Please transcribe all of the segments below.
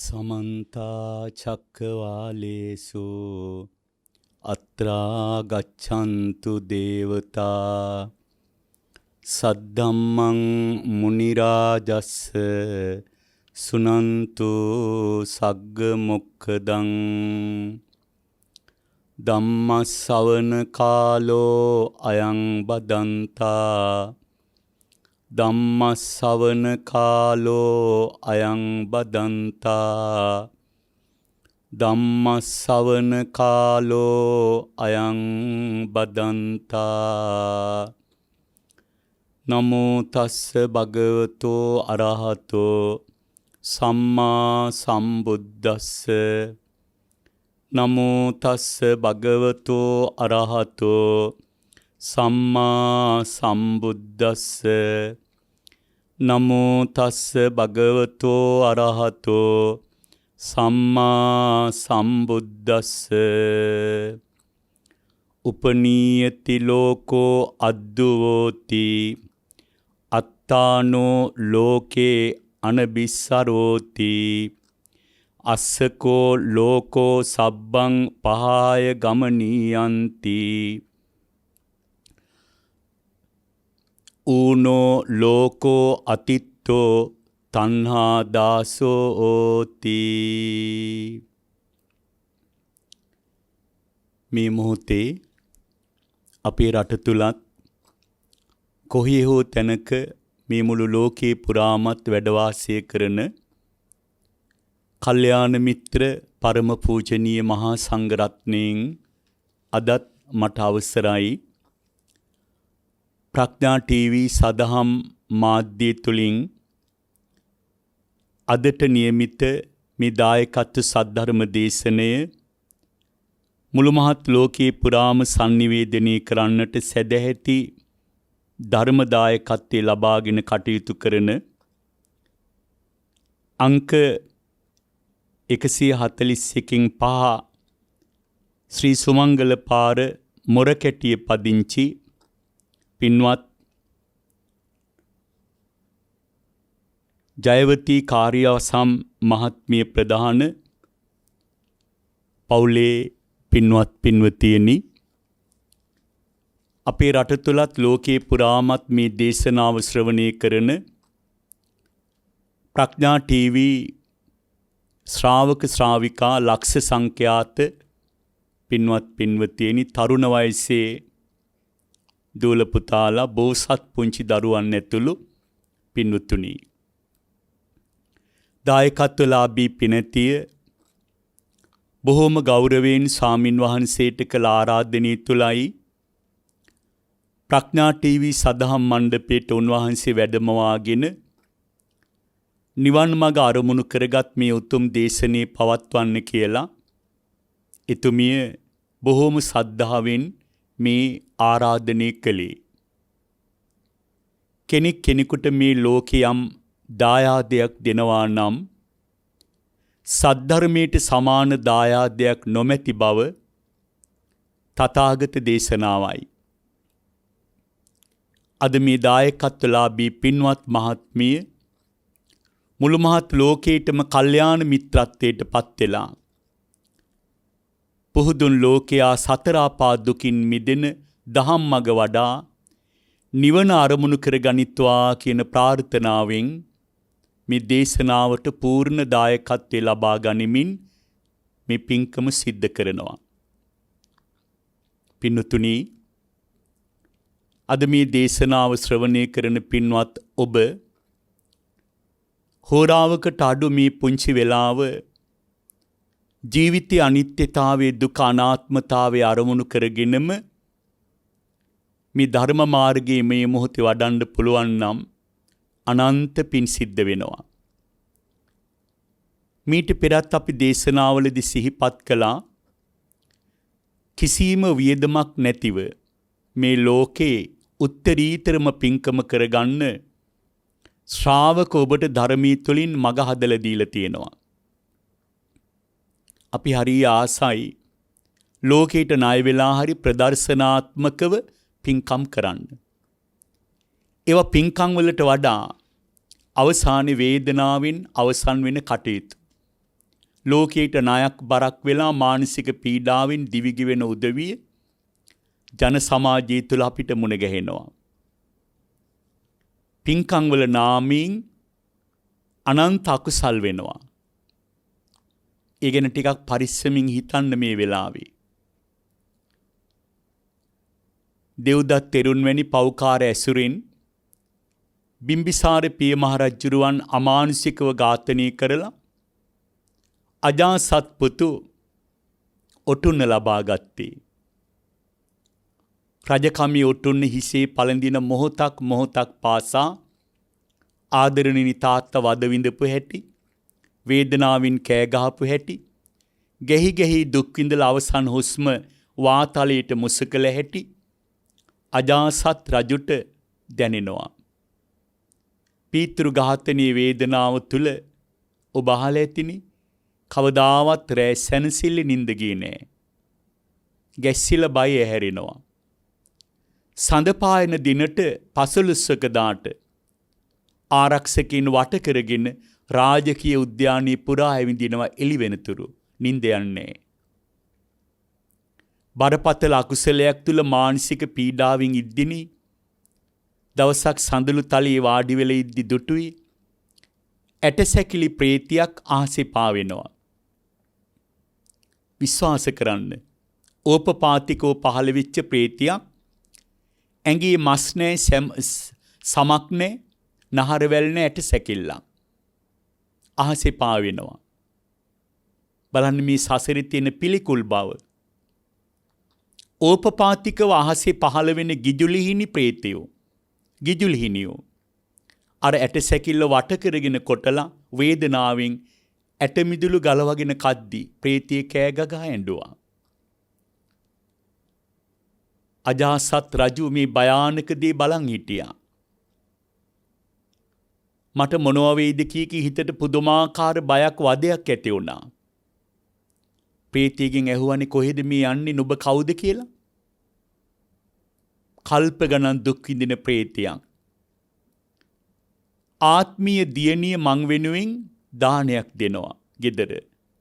समन्ता चक्रवालेषु अत्रा गच्छन्तु देवता सद्धम्मं मुनिराजस्स सुनन्तु सग्गमुक्खदं ධම්මස්සවන කාලෝ අයං බදන්තා ධම්මස්සවන කාලෝ අයං බදන්තා ධම්මස්සවන කාලෝ අයං බදන්තා නමෝ තස්ස භගවතෝ අරහතෝ සම්මා සම්බුද්දස්ස නමෝ තස්ස භගවතෝ අරහතෝ සම්මා සම්බුද්දස්ස නමෝ තස්ස භගවතෝ අරහතෝ සම්මා සම්බුද්දස්ස උපනීයති ලෝකෝ අද්දුවෝති අත්තානෝ ලෝකේ අනබිස්සරෝති අස්සකෝ ලෝකෝ සබ්බං පහාය ගමනීයන්ති ඌනෝ ලෝකෝ අතිත්තෝ තණ්හා දාසෝ ඕති. මේ මොහොතේ අපේ රට තුලත් කොහේ හෝ තැනක මේ මුළු ලෝකේ පුරාමත් වැඩ වාසය කරන කල්යාණ මිත්‍ර පරම පූජනීය මහා සංඝරත්නයන් අදත් මට අවසරයි ප්‍රඥා ටීවී සදහම් මාධ්‍ය තුලින් අදට નિયમિત මේ දායකත්ව සද්ධර්ම දේශනය මුළු මහත් ලෝකේ පුරාම sannivedanaya කරන්නට සැදැහැති ධර්ම දායකත්වයේ ලබාගෙන කටයුතු කරන අංක 141කින් 5 ශ්‍රී සුමංගල පාර මොරකැටිය පදිංචි පින්වත් ජයවතී කාර්යවසම් මහත්මිය ප්‍රධාන පවුලේ පින්වත් පින්වතියනි, අපේ රට තුලත් ලෝකේ පුරාමත් මේ දේශනාව ශ්‍රවණය කරන ප්‍රඥා ටීවී ශ්‍රාවක ශ්‍රාවිකා ලක්ෂ සංඛ්‍යාත පින්වත් පින්වතියනි, තරුණ වයසේ දූල පුතාලා බෝසත් පුංචි දරුවන් ඇතුළු පින්වතුනි, දායකත්වලාභී පිනතිය බොහෝම ගෞරවයෙන් ස්වාමින් වහන්සේට කළ ආරාධනය තුලයි ප්‍රඥා ටීවී සදහම් මණ්ඩපයට උන්වහන්සේ වැඩමවාගෙන නිවන් මඟ අරමුණු කරගත් මේ උතුම් දේශනේ පවත්වන්න කියලා එතුමිය බොහෝම සද්ධාවෙන් මේ ආරාධනය කළේ. කෙනෙක් කෙනෙකුට මේ ලෝකයම් දායාදයක් දෙනවා නම් සද්ධර්මයට සමාන දායාදයක් නොමැති බව තථාගත දේශනාවයි. අද මේ දායකත්වලාභී පින්වත් මහත්මිය මුළු මහත් ලෝකේටම කල්යාණ මිත්‍රත්වයට පත් වෙලා පුහුදුන් ලෝකයා සතර ආපා දුකින් මිදෙන දහම් මඟ වඩා නිවන අරමුණු කරගනිත්වා කියන ප්‍රාර්ථනාවෙන් මේ දේශනාවට පූර්ණ දායකත්වය ලබා ගනිමින් මේ පින්කම සිද්ධ කරනවා. පින්තුනි, අද මේ දේශනාව ශ්‍රවණය කරන පින්වත් ඔබ හෝරාවකට අඩු මේ පුංචි වෙලාව ජීවිතයේ අනිත්‍යතාවයේ දුක අනාත්මතාවයේ අරමුණු කරගෙනම මේ ධර්ම මාර්ගයේ මේ මොහොතේ වඩන්න පුළුවන් නම් අනන්ත පින් සිද්ධ වෙනවා. මීට පෙරත් අපි දේශනාවලදී සිහිපත් කළා කිසිම වියදමක් නැතිව මේ ලෝකේ උත්තරීතරම පින්කම කරගන්න ශ්‍රාවක ඔබට ධර්මී තුලින් මඟ හදලා දීලා තියෙනවා. අපි හරිය ආසයි ලෝකයට ණය වෙලා හරි ප්‍රදර්ශනාත්මකව පින්කම් කරන්න. ඒවා පින්කම් වලට වඩා අවසාන වේදනාවෙන් අවසන් වෙන කටයුතු. ලෝකයට ණයක් බරක් වෙලා මානසික පීඩාවෙන් දිවිගෙවෙන උදවිය ජන සමාජය තුළ අපිට මුණ ගැහෙනවා. පින්කම් වල නාමයෙන් අනන්ත අකුසල් වෙනවා. ඒ ගැන ටිකක් පරිස්සමින් හිතන්න මේ වෙලාවේ. දෙව්දත් තෙරුන් වැනි පෞකාර ඇසුරෙන් බිම්බිසාර පිය මහරජුරුවන් අමානුෂිකව ඝාතනය කරලා අජාසත් පුතු ඔටුන්න ලබා ගත්තේ. රජකමී ඔටුන්න හිසේ පළඳින මොහොතක් පාසා ආදරණීය තාත්තා වද විඳපු හැටි, වේදනාවෙන් කෑ ගහපු හැටි, ගැහි දුක් විඳලා අවසන් හුස්ම වාතලයට මුසකල හැටි අජාසත් රජුට දැනෙනවා. පීතෘ ඝාතනයේ වේදනාව තුල ඔබ අහලා ඇතිනේ කවදාවත් රැ සැනසෙල්ල නිින්ද ගියේ නෑ. ගැස්සිලා බය ඇහැරෙනවා. සඳ පායන දිනට පසළොස්වක දාට ආරක්ෂකයින් වට කරගෙන රාජකීය උද්‍යානයේ පුරා ඇවිදිනවා එළි වෙනතුරු නිින්ද යන්නේ. බරපතල අකුසලයක් තුල මානසික පීඩාවෙන් ඉද්දිනි. දවසක් සඳලු තලයේ වාඩි වෙලා ඉද්දි දුටුයි ඇටසැකිලි ප්‍රේතියක් ආසේ පාවෙනවා. විශ්වාස කරන්න. ඕපපාතිකව පහළ වෙච්ච ප්‍රේතියක් ඇඟේ මස් නැහැ, සමක් නැහැ, නහරවැල් නැහැ, ඇටසැකිල්ලක් ආසේ පාවෙනවා. බලන්න මේ සසරේ තියෙන පිළිකුල් බව. ඕපපාතිකව අහසේ පහළ වෙන ගිජුලිහිණි ප්‍රේතයෝ, ගිජුලිහිණියෝ අර ඇටසැකිල්ල වට කරගෙන කොටලා වේදනාවෙන් ඇටමිදුළු ගලවගෙන කද්දි ප්‍රේතිය කෑ ගගා ඇඬුවා. අජාසත් රජු මේ භයානක දේ බලන් හිටියා. මට මොනවා වේද කී හිතට පුදුමාකාර බයක් වදයක් ඇති වුණා. ප්‍රේතියගෙන් ඇහුවනේ කොහෙද මේ යන්නේ, නුඹ කවුද කියලා? කල්ප ගණන් දුක් විඳින ප්‍රේතියක්. ආත්මීය දියණිය මං වෙනුවෙන් දානයක් දෙනවා. ගෙදර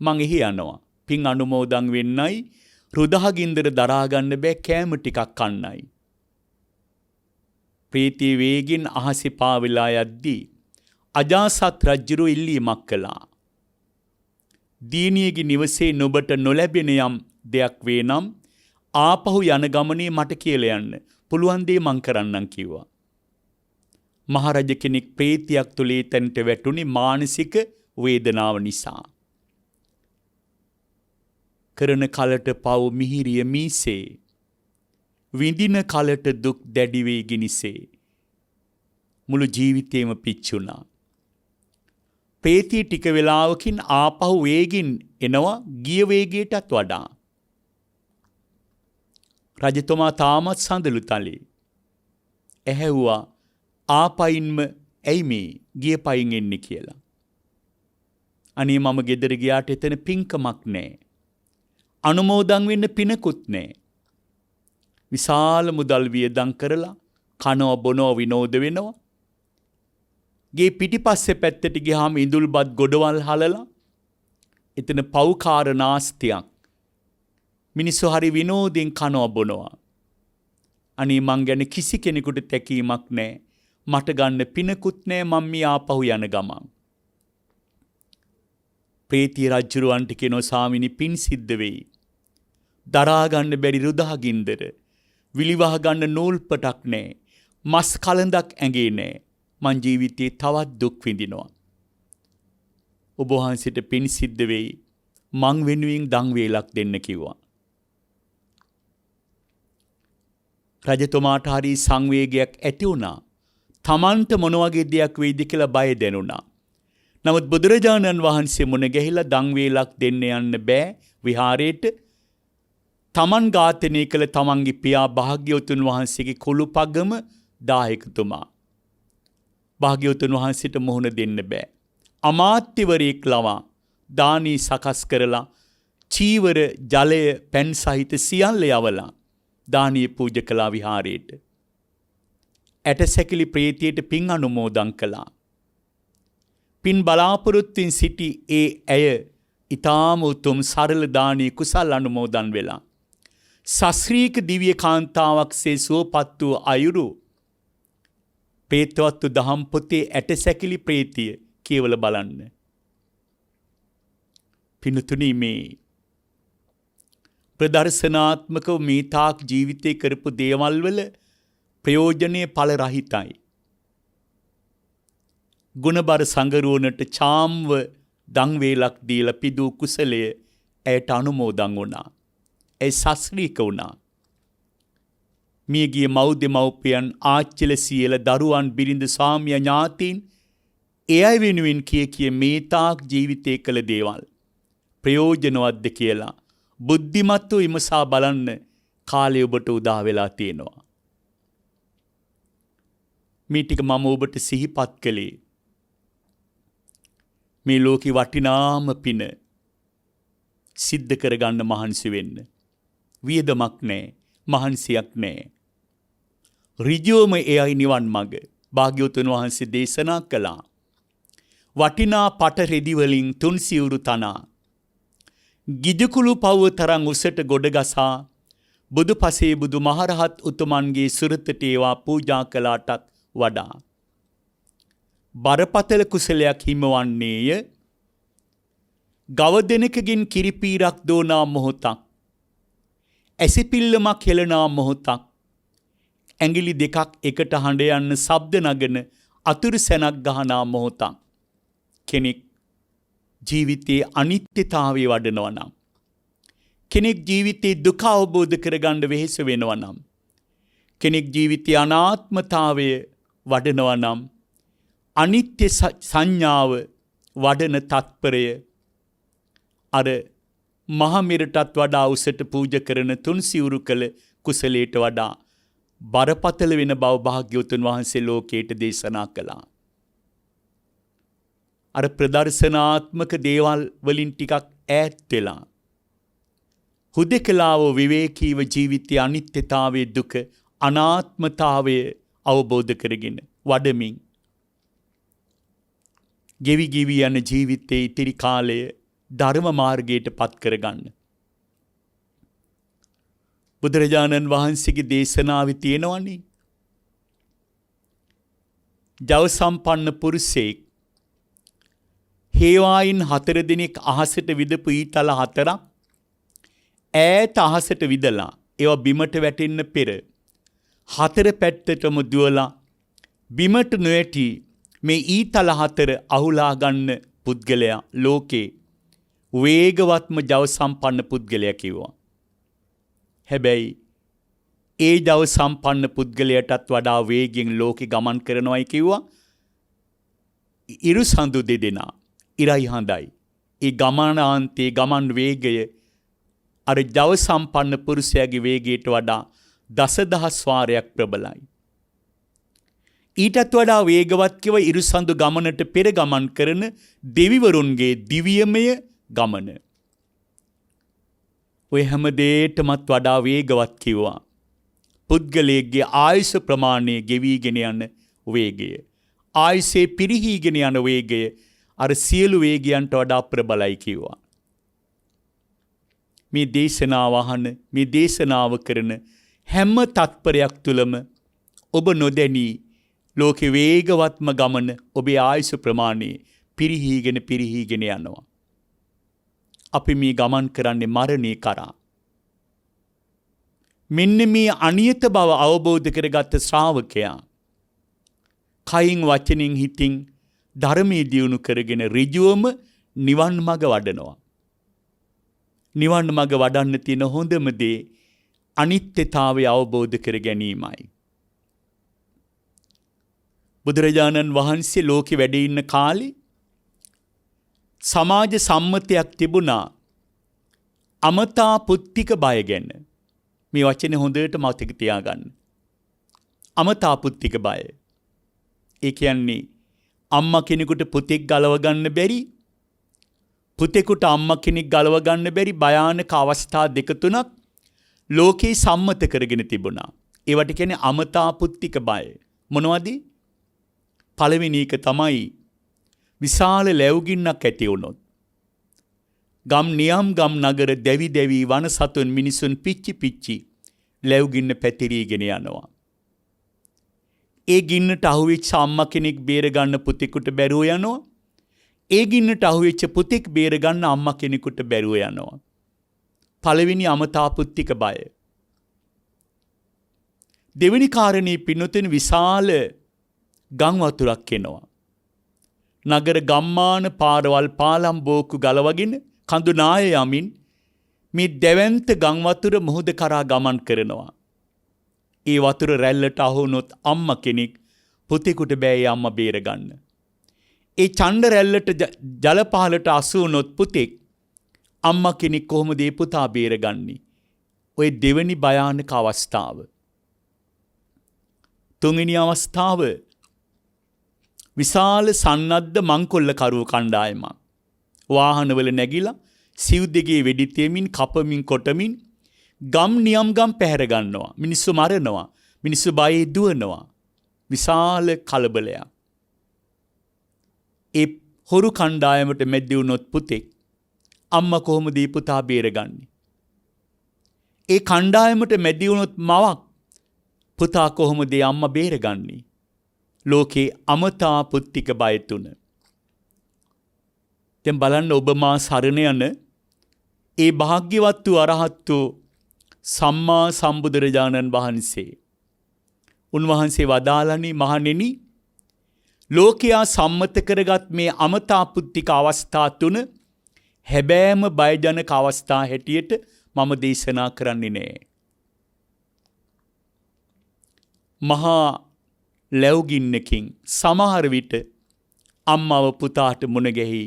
මං එහි යනවා. පින් අනුමෝදන් වෙන්නයි, රුදහගින්දර දරා ගන්න බෑ, කෑම ටිකක් කන්නයි. ප්‍රේතිය වේගින් අහසේ පාවෙලා යද්දී අජාසත් රජුරු ඉල්ලීමක් කළා. දියණියගේ නිවසේ නුඹට නොලැබෙන යම් දෙයක් වේ නම් ආපහු යන ගමනේ මට කියලා යන්න. පුළුවන් දේ මං කරන්නම් කිව්වා. මහරජ කෙනෙක් ප්‍රේතියක් තුලේ තැන්ට වැටුනේ මානසික වේදනාව නිසා. කරන කලට පව් මිහිරිය මීසේ, විඳින කලට දුක් දැඩි වේ ගිනිසේ. මුළු ජීවිතේම පිච්චුණා. ප්‍රේතිය ටික වෙලාවකින් ආපහු වේගින් එනවා, ගිය වේගයටත් වඩා. රජතුමා තාමත් සඳලු තලේ. ඇහැව්වා ආපයින්ම ඇයි මේ ගිය පයින් එන්නේ කියලා. අනේ මම ගෙදර ගියාට එතන පින්කමක් නැහැ. අනුමෝදන් වෙන්න පිනකුත් නැහැ. විශාල මුදල් වියදම් කරලා කනව බොනව විනෝද වෙනවා. ගේ පිටිපස්සේ පැත්තට ගියාම ඉඳුල්බත් ගොඩවල් හලලා එතන පව්කාර නාස්තියක්. මිනිස්සු හරි විනෝදෙන් කනව බොනවා. අනේ මං ගැන කිසි කෙනෙකුට තැකීමක් නැහැ. මට ගන්න පිනකුත් නැහැ, මම මේ ආපහු යන ගමන්. ප්‍රේතිය රජුරවන්ට කියනවා ස්වාමිනී පින් සිද්ධ වෙයි. දරා ගන්න බැරි රුදහගින්දර, විලිවහ ගන්න නූල් පටක් නැහැ, මස් කලඳක් ඇඟේ නැහැ. මං ජීවිතේ තවත් දුක් විඳිනවා. ඔබ වහන්සේට පින් සිද්ධ වෙයි. මං වෙනුවෙන් දන් වේලක් දෙන්න කිව්වා. රජතුමාට හරි සංවේගයක් ඇති වුණා. තමන්ට මොන වගේ දෙයක් වෙයිද කියලා බය දැනුණා. නමුත් බුදුරජාණන් වහන්සේ මුණ ගැහිලා දන් වේලක් දෙන්න යන්න බෑ විහාරයට. තමන් ඝාතනය කළ තමන්ගේ පියා භාග්‍යවතුන් වහන්සේගේ කුළුපගම දායකතුමා. භාග්‍යවතුන් වහන්සේට මුහුණ දෙන්න බෑ. අමාත්‍යවරයෙක් ලවා දානී සකස් කරලා චීවර, ජලය, පැන් සහිත සියල්ල යවලා දානීය පූජා කළා විහාරයට. ඇටසැකිලි ප්‍රේතියට පින් අනුමෝදන් කළා. පින් බලාපොරොත්තුෙන් සිටි ඒ ඇය ඊ타ම උතුම් සරල දානී කුසල් අනුමෝදන් වෙලා සස්ත්‍රීක දිව්‍ය කාන්තාවක්සේ සුවපත් වූ අයුරු පේතවත්තු දහම් පොතේ ඇටසැකිලි ප්‍රේතිය කියවල බලන්න. පිනුතුනි මේ ප්‍රදර්ශනාත්මකව මේ තාක් ජීවිතේ කරපු දේවල් වල ප්‍රයෝජනීය ඵල රහිතයි. ගුණබර සංගරුවනට චාම්ව දන් වේලක් දීලා පිදූ කුසලය ඇයට අනුමෝදන් වුණා. ඒ සස්ත්‍රීක වුණා. මියගිය මව්දෙමව්පියන් ආච්චිල සියල දරුවන් බිරිඳ ස්වාමියා ඥාතීන් ඒ අය වෙනුවෙන් කිය මේ තාක් ජීවිතේ කළ දේවල් ප්‍රයෝජනවත්ද කියලා බුද්ධිමත්ව විමසා බලන්න කාලය ඔබට උදා වෙලා තියෙනවා. මේ ටික මම ඔබට සිහිපත් කළේ මේ ලෝකේ වටිනාම පින සිද්ධ කරගන්න මහන්සි වෙන්න. වියදමක් නැහැ, මහන්සියක් නැහැ. ඍජුවම එයයි නිවන් මඟ. භාග්‍යවතුන් වහන්සේ දේශනා කළා. වටිනා පට රෙදි වලින් තුන් සිවුරු තනා ගිජකුළු පව්ව තරම් උසට ගොඩ ගසා බුදුපසේ බුදු මහරහත් උතුමන්ගේ සුරතට ඒවා පූජා කළාටත් වඩා බරපතල කුසලයක් හිමවන්නේය. ගව දෙනකගෙන් කිරිපීරක් දෝනා මොහොතක්, ඇසිපිල්ලමක් හෙළනා මොහොතක්, ඇඟිලි දෙකක් එකට හඬ යන්න ශබ්ද නගන අතුරු සැනක් ගහනා මොහොතක්. කෙනෙක් ජීවිතයේ අනිත්‍යතාවය වඩනවා නම්, කෙනෙක් ජීවිතයේ දුක අවබෝධ කරගන්න වෙහෙස වෙනවා නම්, කෙනෙක් ජීවිතයේ අනාත්මතාවය වඩනවා නම්, අනිත්‍ය සංඥාව වඩන තත්පරය අර මහමෙරටත් වඩා උසට පූජා කරන තුන් සිවුරු කළ කුසලයට වඩා බරපතල වෙන බව භාග්‍යවතුන් වහන්සේ ලෝකයට දේශනා කළා. අර ප්‍රදර්ශනාත්මක දේවල් වලින් ටිකක් ඈත් වෙලා හුදෙකලාව විවේකීව ජීවිතයේ අනිත්‍යතාවයේ දුක අනාත්මතාවය අවබෝධ කරගෙන වඩමින් ගෙවි ගෙවි යන ජීවිතයේ ඉතිරි කාලය ධර්ම මාර්ගයට පත් කරගන්න. බුදුරජාණන් වහන්සේගේ දේශනාවේ තියෙනවනේ ජව සම්පන්න පුරුෂයෙක් හේවායින් 4 දිනක් අහසට විදපු ඊතල 4ක් ඈත අහසට විදලා ඒවා බිමට වැටෙන්න පෙර 4 පැත්තටම දුවලා බිමට නොඇටි මේ ඊතල 4 අහුලා ගන්න පුද්ගලයා ලෝකේ වේගවත්ම ජව සම්පන්න පුද්ගලයා කිව්වා. හැබැයි ඒ ජව සම්පන්න පුද්ගලයාටත් වඩා වේගෙන් ලෝකේ ගමන් කරනවායි කිව්වා. ඉරුසඳු දෙදෙනා ඉරයි හඳයි. ඒ ගමනාන්තයේ ගමන් වේගය අර ජව සම්පන්න පුරුෂයාගේ වේගයට වඩා දසදහස් වාරයක් ප්‍රබලයි. ඊටත් වඩා වේගවත් කිව ඉරුසඳු ගමනට පෙර ගමන් කරන දෙවිවරුන්ගේ දිව්‍යමය ගමන. ඔය හැම දෙයකටමත් වඩා වේගවත් කිව්වා පුද්ගලයෙක්ගේ ආයුෂ ප්‍රමාණය ගෙවිගෙන යන වේගය. ආයුෂේ පිරිහීගෙන යන වේගය අර සියලු වේගයන්ට වඩා ප්‍රබලයි කිව්වා. මේ දේශනාව අහන, මේ දේශනාව කරන හැම තත්පරයක් තුලම ඔබ නොදැනී ලෝකේ වේගවත්ම ගමන ඔබේ ආයුෂ ප්‍රමාණය පිරිහීගෙන යනවා. අපි මේ ගමන් කරන්නේ මරණය කරා. මෙන්න මේ අනියත බව අවබෝධ කරගත් ශ්‍රාවකයා කයින් වචනින් හිතින් ධර්මයේ දියුණු කරගෙන ඍජුවම නිවන් මඟ වඩනවා. නිවන් මඟ වඩන්න තියෙන හොඳම දේ අනිත්‍යතාවය අවබෝධ කර ගැනීමයි. බුදුරජාණන් වහන්සේ ලෝකෙ වැඩ ඉන්න කාලේ සමාජ සම්මතයක් තිබුණා අමතා පුත්තික බය ගැන. මේ වචනේ හොඳට මතක තියාගන්න. අමතා පුත්තික බය. ඒ කියන්නේ අම්මා කෙනෙකුට පුතෙක් ගලව ගන්න බැරි, පුතෙකුට අම්මා කෙනෙක් ගලව ගන්න බැරි භයානක අවස්ථා දෙක තුනක් ලෝකේ සම්මත කරගෙන තිබුණා. ඒවට කියන්නේ අමතා පුත්තික බය. මොනවද? පළවෙනි එක තමයි විශාල ලැබුගින්නක් ඇති වුණොත් ගම් නියම් ගම් නගර දැවි දැවි වන සතුන් මිනිසුන් පිච්චි පිච්චි ලැව්ගින්න පැතිරීගෙන යනවා. ඒ ගින්නට අහුවෙච්ච අම්මා කෙනෙක් බේරගන්න පුතෙකුට බැරුව යනවා. ඒ ගින්නට අහුවෙච්ච පුතෙක් බේරගන්න අම්මා කෙනෙකුට බැරුව යනවා. පළවෙනි අමතාපුත්තික බය. දෙවෙනි කාරණේ පින්නතුන් විශාල ගම් වතුරක් එනවා. නගර ගම්මාන පාරවල් පාලම් බෝකු ගලවගෙන කඳු නාය යමින් මේ දැවැන්ත ගම් වතුර මුහුද කරා ගමන් කරනවා. ඒ වතුර රැල්ලට අහුනොත් අම්මා කෙනෙක් පුතෙකුට බෑ ඒ අම්මා බේරගන්න. ඒ ඡණ්ඩ රැල්ලට ජල පහලට අසු වුනොත් පුතෙක් අම්මා කෙනෙක් කොහොමද ඒ පුතා බේරගන්නේ? ඔය දෙවෙනි භයානක අවස්ථාව. තුන්වෙනි අවස්ථාව විශාල සන්නද්ධ මංකොල්ල කරුව කණ්ඩායමක්. වාහනවල නැගිලා සිව් දෙකේ වෙඩි තියමින් කපමින් කොටමින් ගම් නියම් ගම් පැහැර ගන්නවා. මිනිස්සු මරනවා. මිනිස්සු බයේ දුවනවා. විශාල කලබලයක්. ඒ හොරු කණ්ඩායමට මැද්ද වුණොත් පුතෙක් අම්මා කොහොමද මේ පුතා බේරගන්නේ? ඒ කණ්ඩායමට මැද්ද වුණොත් මවක් පුතා කොහොමද අම්මා බේරගන්නේ? ලෝකේ අමතා පුත්තික බය තුන. දැන් බලන්න ඔබ මා සරණ යන ඒ භාග්‍යවත් වූ අරහත් වූ සම්මා සම්බුදුරජාණන් වහන්සේ. උන්වහන්සේ වදාළනි මහණෙනි ලෝකයා සම්මත කරගත් මේ අමතා පුත්තික අවස්ථා තුන හැබෑම බයජනක අවස්ථා හැටියට මම දේශනා කරන්නේ නෑ. මහා ලැව්ගින්නකින් සමහර විට අම්මව පුතාට මුණ ගැහි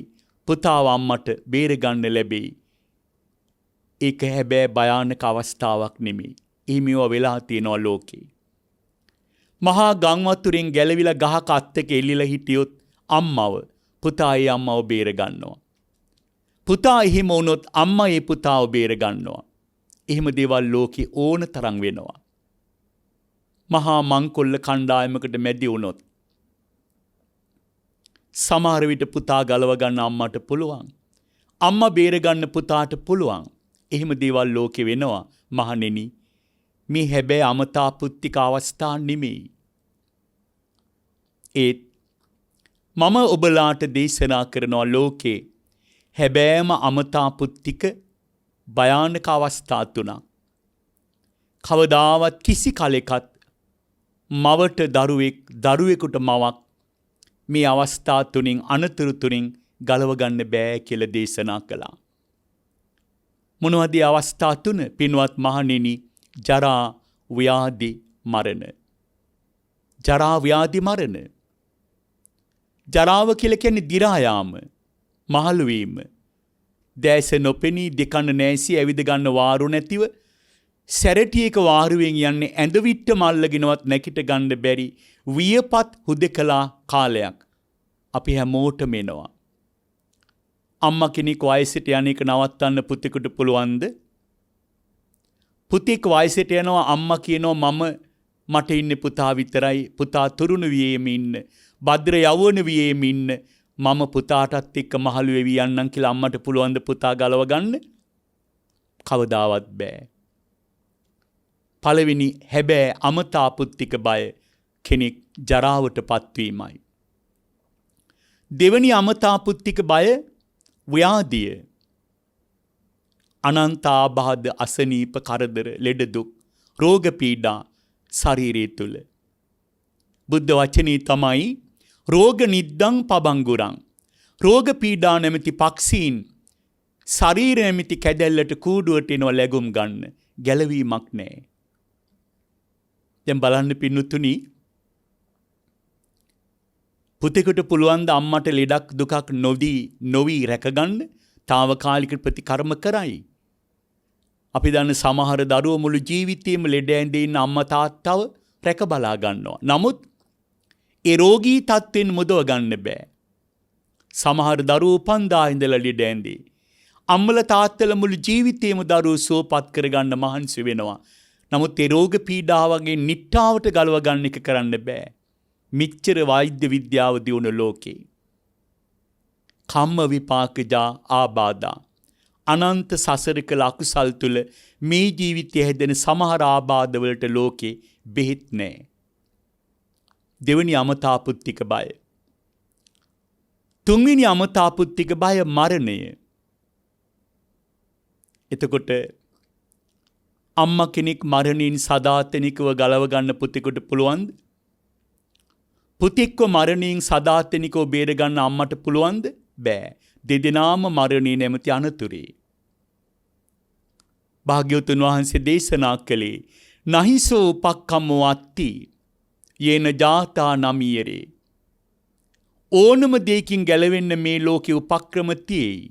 පුතාව අම්මට බේරගන්න ලැබෙයි. ඒක හැබැයි භයානක අවස්ථාවක් නෙමෙයි. එහෙමව වෙලා තියෙනවා ලෝකේ. මහා ගම් වතුරෙන් ගැලවිලා ගහක අත්තක එල්ලිලා හිටියොත් අම්මව පුතා ඒ අම්මව බේරගන්නවා. පුතා එහෙම වුණොත් අම්මා ඒ පුතාව බේරගන්නවා. එහෙම දේවල් ලෝකේ ඕන තරම් වෙනවා. මහා මංකොල්ල කණ්ඩායමකට මැදි වුණොත් සමහර විට පුතා ගලව ගන්න අම්මට පුළුවන්. අම්මා බේරගන්න පුතාට පුළුවන්. එහෙම දේවල් ලෝකේ වෙනවා මහණෙනි. මේ හැබැයි අමතා පුත්තික අවස්ථා නෙමෙයි. ඒත් මම ඔබලාට දේශනා කරනවා ලෝකේ හැබෑම අමතා පුත්තික භයානක අවස්ථා තුනක්. කවදාවත් කිසි කලෙකත් මවට දරුවෙකුට මවක් මේ අවස්ථා තුنين අනතුරු තුنين ගලව ගන්න බෑ කියලා දේශනා කළා. මොනවද අවස්ථා තුන? පින්වත් මහණෙනි, ජරා ව්‍යාධි මරණ. ජරා ව්‍යාධි මරණ. ජරාව කියලා කියන්නේ දි รา යාම, මහලු වීම. දැස නොපෙනී දෙකන නැසී ඇවිද ගන්න වාරු නැතිව සැරටියක වාරුවෙන් යන්නේ ඇඳ විට්ට මල්ලගෙනවත් නැකිට ගන්න බැරි වියපත් හුදකලා කාලයක් අපි හැමෝටම එනවා. අම්මා කෙනෙක් වයසට යන එක නවත්තන්න පුතෙකුට පුළුවන්ද? පුතෙක් වයසට යනවා අම්මා කියනවා මට ඉන්නේ පුතා විතරයි. පුතා තරුණ වියේම ඉන්න. භද්‍ර යවවන වියේම ඉන්න. මම පුතාටත් එක්ක මහලු වෙවි යන්නම් කියලා අම්මට පුළුවන්ද පුතා ගලව ගන්න? කවදාවත් බෑ. පළවෙනි හැබෑ අමතා පුත්තික බය කෙනෙක් ජරාවට පත්වීමයි. දෙවැනි අමතා පුත්තික බය ව්‍යාධිය. අනන්ත ආබාධ, අසනීප, කරදර, ලෙඩ දුක්, රෝග පීඩා ශරීරය තුල. බුද්ධ වචනේ තමයි රෝග නිද්දං පබංගුරං. රෝග පීඩා නැමැති පක්ෂීන් ශරීර නැමැති කැදැල්ලට කූඩුවට එනවා ලැබුම් ගන්න. ගැලවීමක් නැහැ. දැන් බලන්න පින්නුතුනි, පුතෙකුට පුළුවන් ද අම්මට ලෙඩක් දුකක් නොවි රැකගන්න? తాවකාලික ප්‍රතිකර්ම කරයි. අපි දන්න සමහර දරුවෝ මුළු ජීවිතේම ලෙඩ ඇඳේ ඉන්න අම්මා තාත්තව රැක බලා ගන්නවා. නමුත් ඒ රෝගී තත්ත්වෙන් මුදව ගන්න බෑ. සමහර දරුවෝ උපන්දා ඉඳලා ලෙඩ ඇඳේ. අම්මලා තාත්තලා මුළු ජීවිතේම දරුවෝ සුවපත් කරගන්න මහන්සි වෙනවා. නමුත් ඒ රෝග පීඩාවගේ නිට්ටාවට ගලව ගන්න එක කරන්න බෑ. මිච්ඡර වෛද්‍ය විද්‍යාව දියුණු ලෝකේ. කම්ම විපාකජා ආබාධා. අනන්ත සසර කළ අකුසල් තුළ මේ ජීවිතය හැදෙන සමහර ආබාධවලට ලෝකේ බෙහෙත් නැහැ. දෙවනි අමතාපුත්තික බය. තුන්වෙනි අමතාපුත්තික බය මරණය. එතකොට අම්මා කෙනෙක් මරණයෙන් සදාතනිකව ගලව ගන්න පුතෙකුට පුළුවන්ද? පුතෙක්ව මරණයෙන් සදාතනිකව බේර ගන්න අම්මට පුළුවන්ද? බෑ. දෙදෙනාම මරණය නැමැති අනතුරේ. භාග්‍යවතුන් වහන්සේ දේශනා කළේ නහිසෝ උපක්ඛමෝ අත්ති යේන ජාතා නමියරේ. ඕනම දෙයකින් ගැලවෙන්න මේ ලෝකේ උපක්‍රම තියෙයි.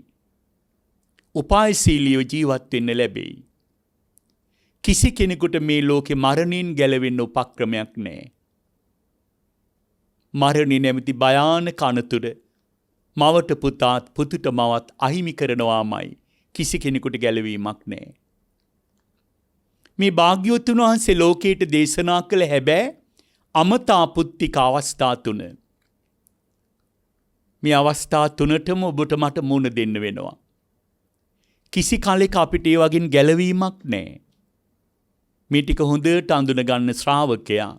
උපායශීලීව ජීවත් වෙන්න ලැබෙයි. කිසි කෙනෙකුට මේ ලෝකේ මරණයෙන් ගැලවෙන්න උපක්‍රමයක් නැහැ. මරණය නැමැති භයානක අනතුර මවට පුතාත් පුතුට මවත් අහිමි කරනවාමයි. කිසි කෙනෙකුට ගැලවීමක් නැහැ. මේ භාග්‍යවතුන් වහන්සේ ලෝකයට දේශනා කළ හැබැයි අමතාපුත්තික අවස්ථා 3. මේ අවස්ථා 3ටම ඔබට මට මුණ දෙන්න වෙනවා. කිසි කාලයක අපිට ඒ වගේන් ගැලවීමක් නැහැ. මේ ටික හොඳට අඳුන ගන්න ශ්‍රාවකයා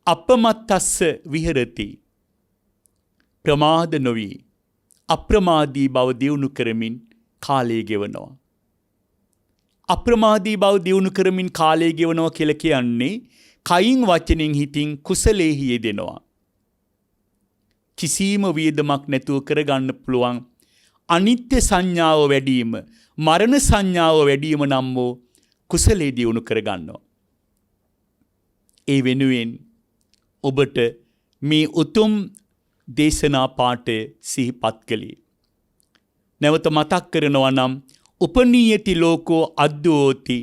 අපමත්තස්ස විහෙරති. ප්‍රමාද නොවි අප්‍රමාදී බව දියුණු කරමින් කාලය ගෙවනවා. අප්‍රමාදී බව දියුණු කරමින් කාලය ගෙවනවා කියලා කියන්නේ කයින් වචනෙන් හිතින් කුසලෙහි යෙදෙනවා. කිසිම වියදමක් නැතුව කරගන්න පුළුවන් අනිත්‍ය සංඥාව වැඩිම, මරණ සංඥාව වැඩිම නම් වූ කුසලයේ දියුණු කරගන්නවා. ඒ වෙනුවෙන් ඔබට මේ උතුම් දේශනා පාඨය සිහිපත් කළේ. නැවත මතක් කරනවා නම් උපනීයති ලෝකෝ අද්දෝති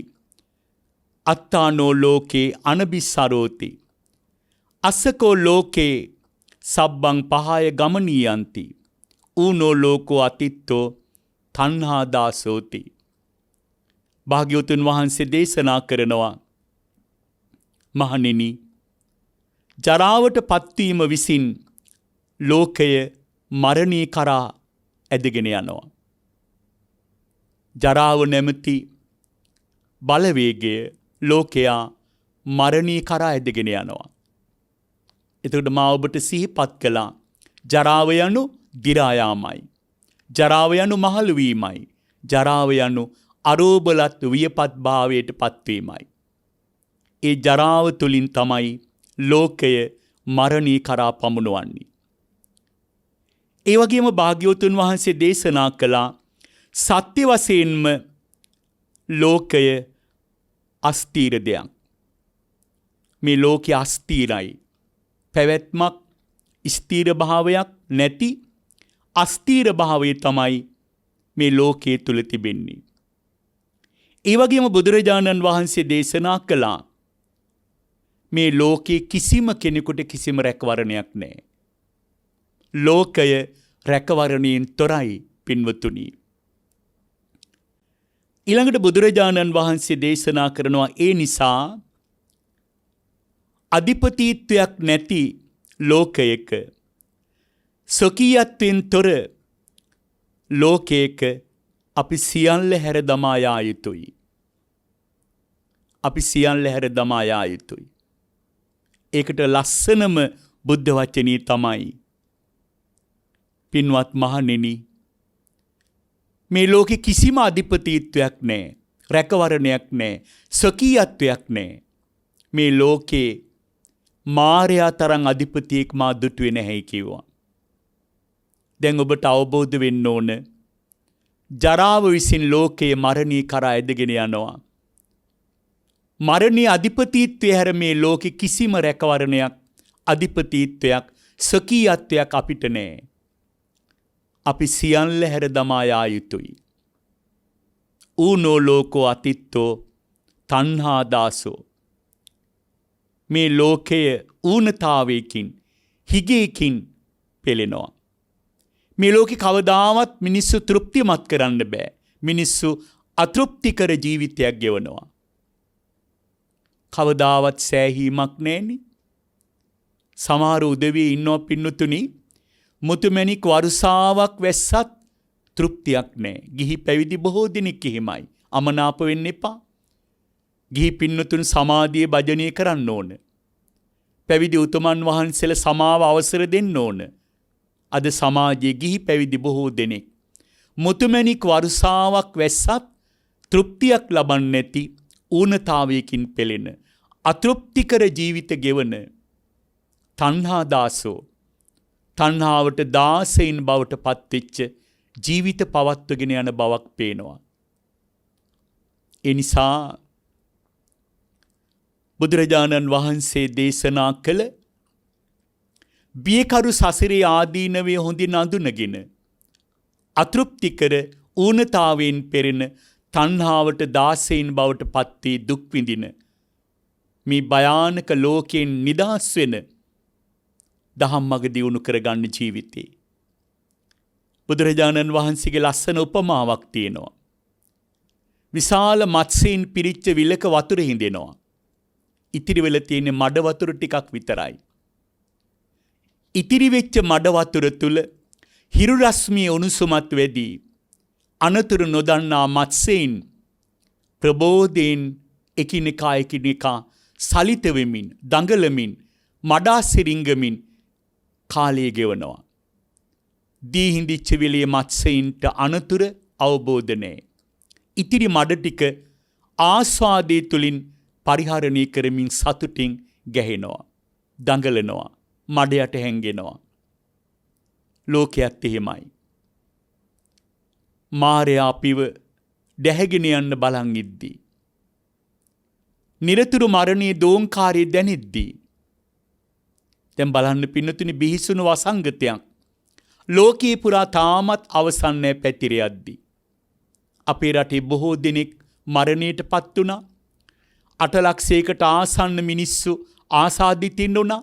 අත්තානෝ ලෝකේ අනබිස්සරෝති අස්සකෝ ලෝකේ සබ්බං පහය ගමනීයන්ති ඌනෝ ලෝකෝ අතිත්තෝ තණ්හා දාසෝති. භාග්‍යවතුන් වහන්සේ දේශනා කරනවා මහණෙනි, ජරාවට පත්වීම විසින් ලෝකය මරණී කරා ඇදගෙන යනවා. ජරාව නැමැති බලවේගය ලෝකයා මරණී කරා ඇදගෙන යනවා. එතකොට මා ඔබට සිහිපත් කළා ජරාව යනු දි รา යාමයි. ජරාව යනු මහලු වීමයි. ජරාව යනු අරෝබලත් වියපත් භාවයට පත්වීමයි. ඒ ජරාව තුලින් තමයි ලෝකය මරණී කරා පමුණවන්නේ. ඒ වගේම භාග්‍යවතුන් වහන්සේ දේශනා කළා සත්‍ය වශයෙන්ම ලෝකය අස්තීර දෙයක්. මේ ලෝකය අස්තීරයි. පැවැත්මක් ස්ථීර භාවයක් නැති අස්තීර භාවය තමයි මේ ලෝකයේ තුල තිබෙන්නේ. ඒ වගේම බුදුරජාණන් වහන්සේ දේශනා කළා මේ ලෝකයේ කිසිම කෙනෙකුට කිසිම රැකවරණයක් නැහැ. ලෝකය රැකවරණයෙන් තොරයි පින්වතුනි. ඊළඟට බුදුරජාණන් වහන්සේ දේශනා කරනවා ඒ නිසා අධිපතිත්වයක් නැති ලෝකයක සොකීයත්වෙන් තොර ලෝකයක අපි සියල්ල හැර දමා යා යුතුයි. අපි සියල්ල හැර දමා යා යුතුයි. ඒකට ලස්සනම බුද්ධ වචනේ තමයි පින්වත් මහණෙනි, මේ ලෝකේ කිසිම අධිපතිත්වයක් නැහැ, රැකවරණයක් නැහැ, සොකීයත්වයක් නැහැ. මේ ලෝකේ මාරයා තරම් අධිපතියෙක් මා දුටුවේ නැහැ කිව්වා. දැන් ඔබට අවබෝධ වෙන්න ඕන ජරාව විසින් ලෝකයේ මරණී කරා ඇදගෙන යනවා. මරණී අධිපතිත්වයේ හැර මේ ලෝකේ කිසිම රැකවරණයක්, අධිපතිත්වයක්, සොකීයත්වයක් අපිට නැහැ. අපි සියල්ල හැර දමා යා යුතුයි. ඌනෝ ලෝකෝ අතිත්තෝ තණ්හා දාසෝ. මේ ලෝකය ඌනතාවයකින්, හිගේකින් පෙළෙනවා. මේ ලෝකේ කවදාවත් මිනිස්සු තෘප්තිමත් කරන්න බෑ. මිනිස්සු අතෘප්තිකර ජීවිතයක් ගෙවනවා. කවදාවත් සෑහීමක් නැහෙනි. සමහර උදවිය ඉන්නෝ පින්නතුනි මුතුමැණික් වරුසාවක් වැස්සත් තෘප්තියක් නැහැ. ගිහි පැවිදි බොහෝ දෙනෙක් එහෙමයි. අමනාප වෙන්න එපා. ගිහි පින්නතුන් සමාධිය භජනය කරන්න ඕන. පැවිදි උතුමන් වහන්සේලා සමාව අවසර දෙන්න ඕන. අද සමාජයේ ගිහි පැවිදි බොහෝ දෙනෙක් මුතුමැණික් වර්ෂාවක් වැස්සත් තෘප්තියක් ලබන්නේ නැති ඌනතාවයකින් පෙළෙන අතෘප්තිකර ජීවිත ගෙවන තණ්හා දාසෝ තණ්හාවට දාසයින් බවට පත්වෙච්ච ජීවිත පවත්වගෙන යන බවක් පේනවා. ඒ නිසා බුදුරජාණන් වහන්සේ දේශනා කළ බියකරු සසරේ ආදීනවේ හොඳින් අඳුනගෙන අතෘප්තිකර ඌනතාවයෙන් පෙරෙන තණ්හාවට දාසයින් බවට පත් වී දුක් විඳින මේ භයානක ලෝකයෙන් නිදහස් වෙන දහම්මග දියුණු කරගන්න ජීවිතේ. බුදුරජාණන් වහන්සේගේ ලස්සන උපමාවක් තියෙනවා. විශාල මත්ස්‍යයෙන් පිරිච්ච විලක වතුර හිඳෙනවා. ඉතිරි වෙලා තියෙන මඩ වතුර ටිකක් විතරයි. ඉතිරි වෙච්ච මඩ වතුර තුල හිරු රශ්මිය උණුසුමත් වෙදී අනතුරු නොදන්නා මත්ස්‍යයින් ප්‍රබෝධයෙන් එකිනෙකා සලිත වෙමින් දඟලමින් මඩා සිරිංගමින් කාලය ගෙවනවා. දී හිඳිච්ච විලේ මත්ස්‍යයින්ට අනතුර අවබෝධ නැහැ. ඉතිරි මඩ ටික ආස්වාදයේ තුලින් පරිහරණය කරමින් සතුටින් ගැහෙනවා, දඟලනවා, මඩයට හැංගෙනවා. ලෝකයේත් එහෙමයි. මාරයා අපිව දැහැගෙන යන්න බලන් ඉද්දී, නිරතුරු මරණයේ දෝංකාරය දැනෙද්දී, දැන් බලන්න පින්නතුනි බිහිසුණු වසංගතයක් ලෝකේ පුරා තාමත් අවසන් නැහැ පැතිර යද්දී. අපේ රටේ බොහෝ දෙනෙක් මරණයටපත් වුණා. 8 ලක්ෂයකට ආසන්න මිනිස්සු ආසාදිතින් වුණා.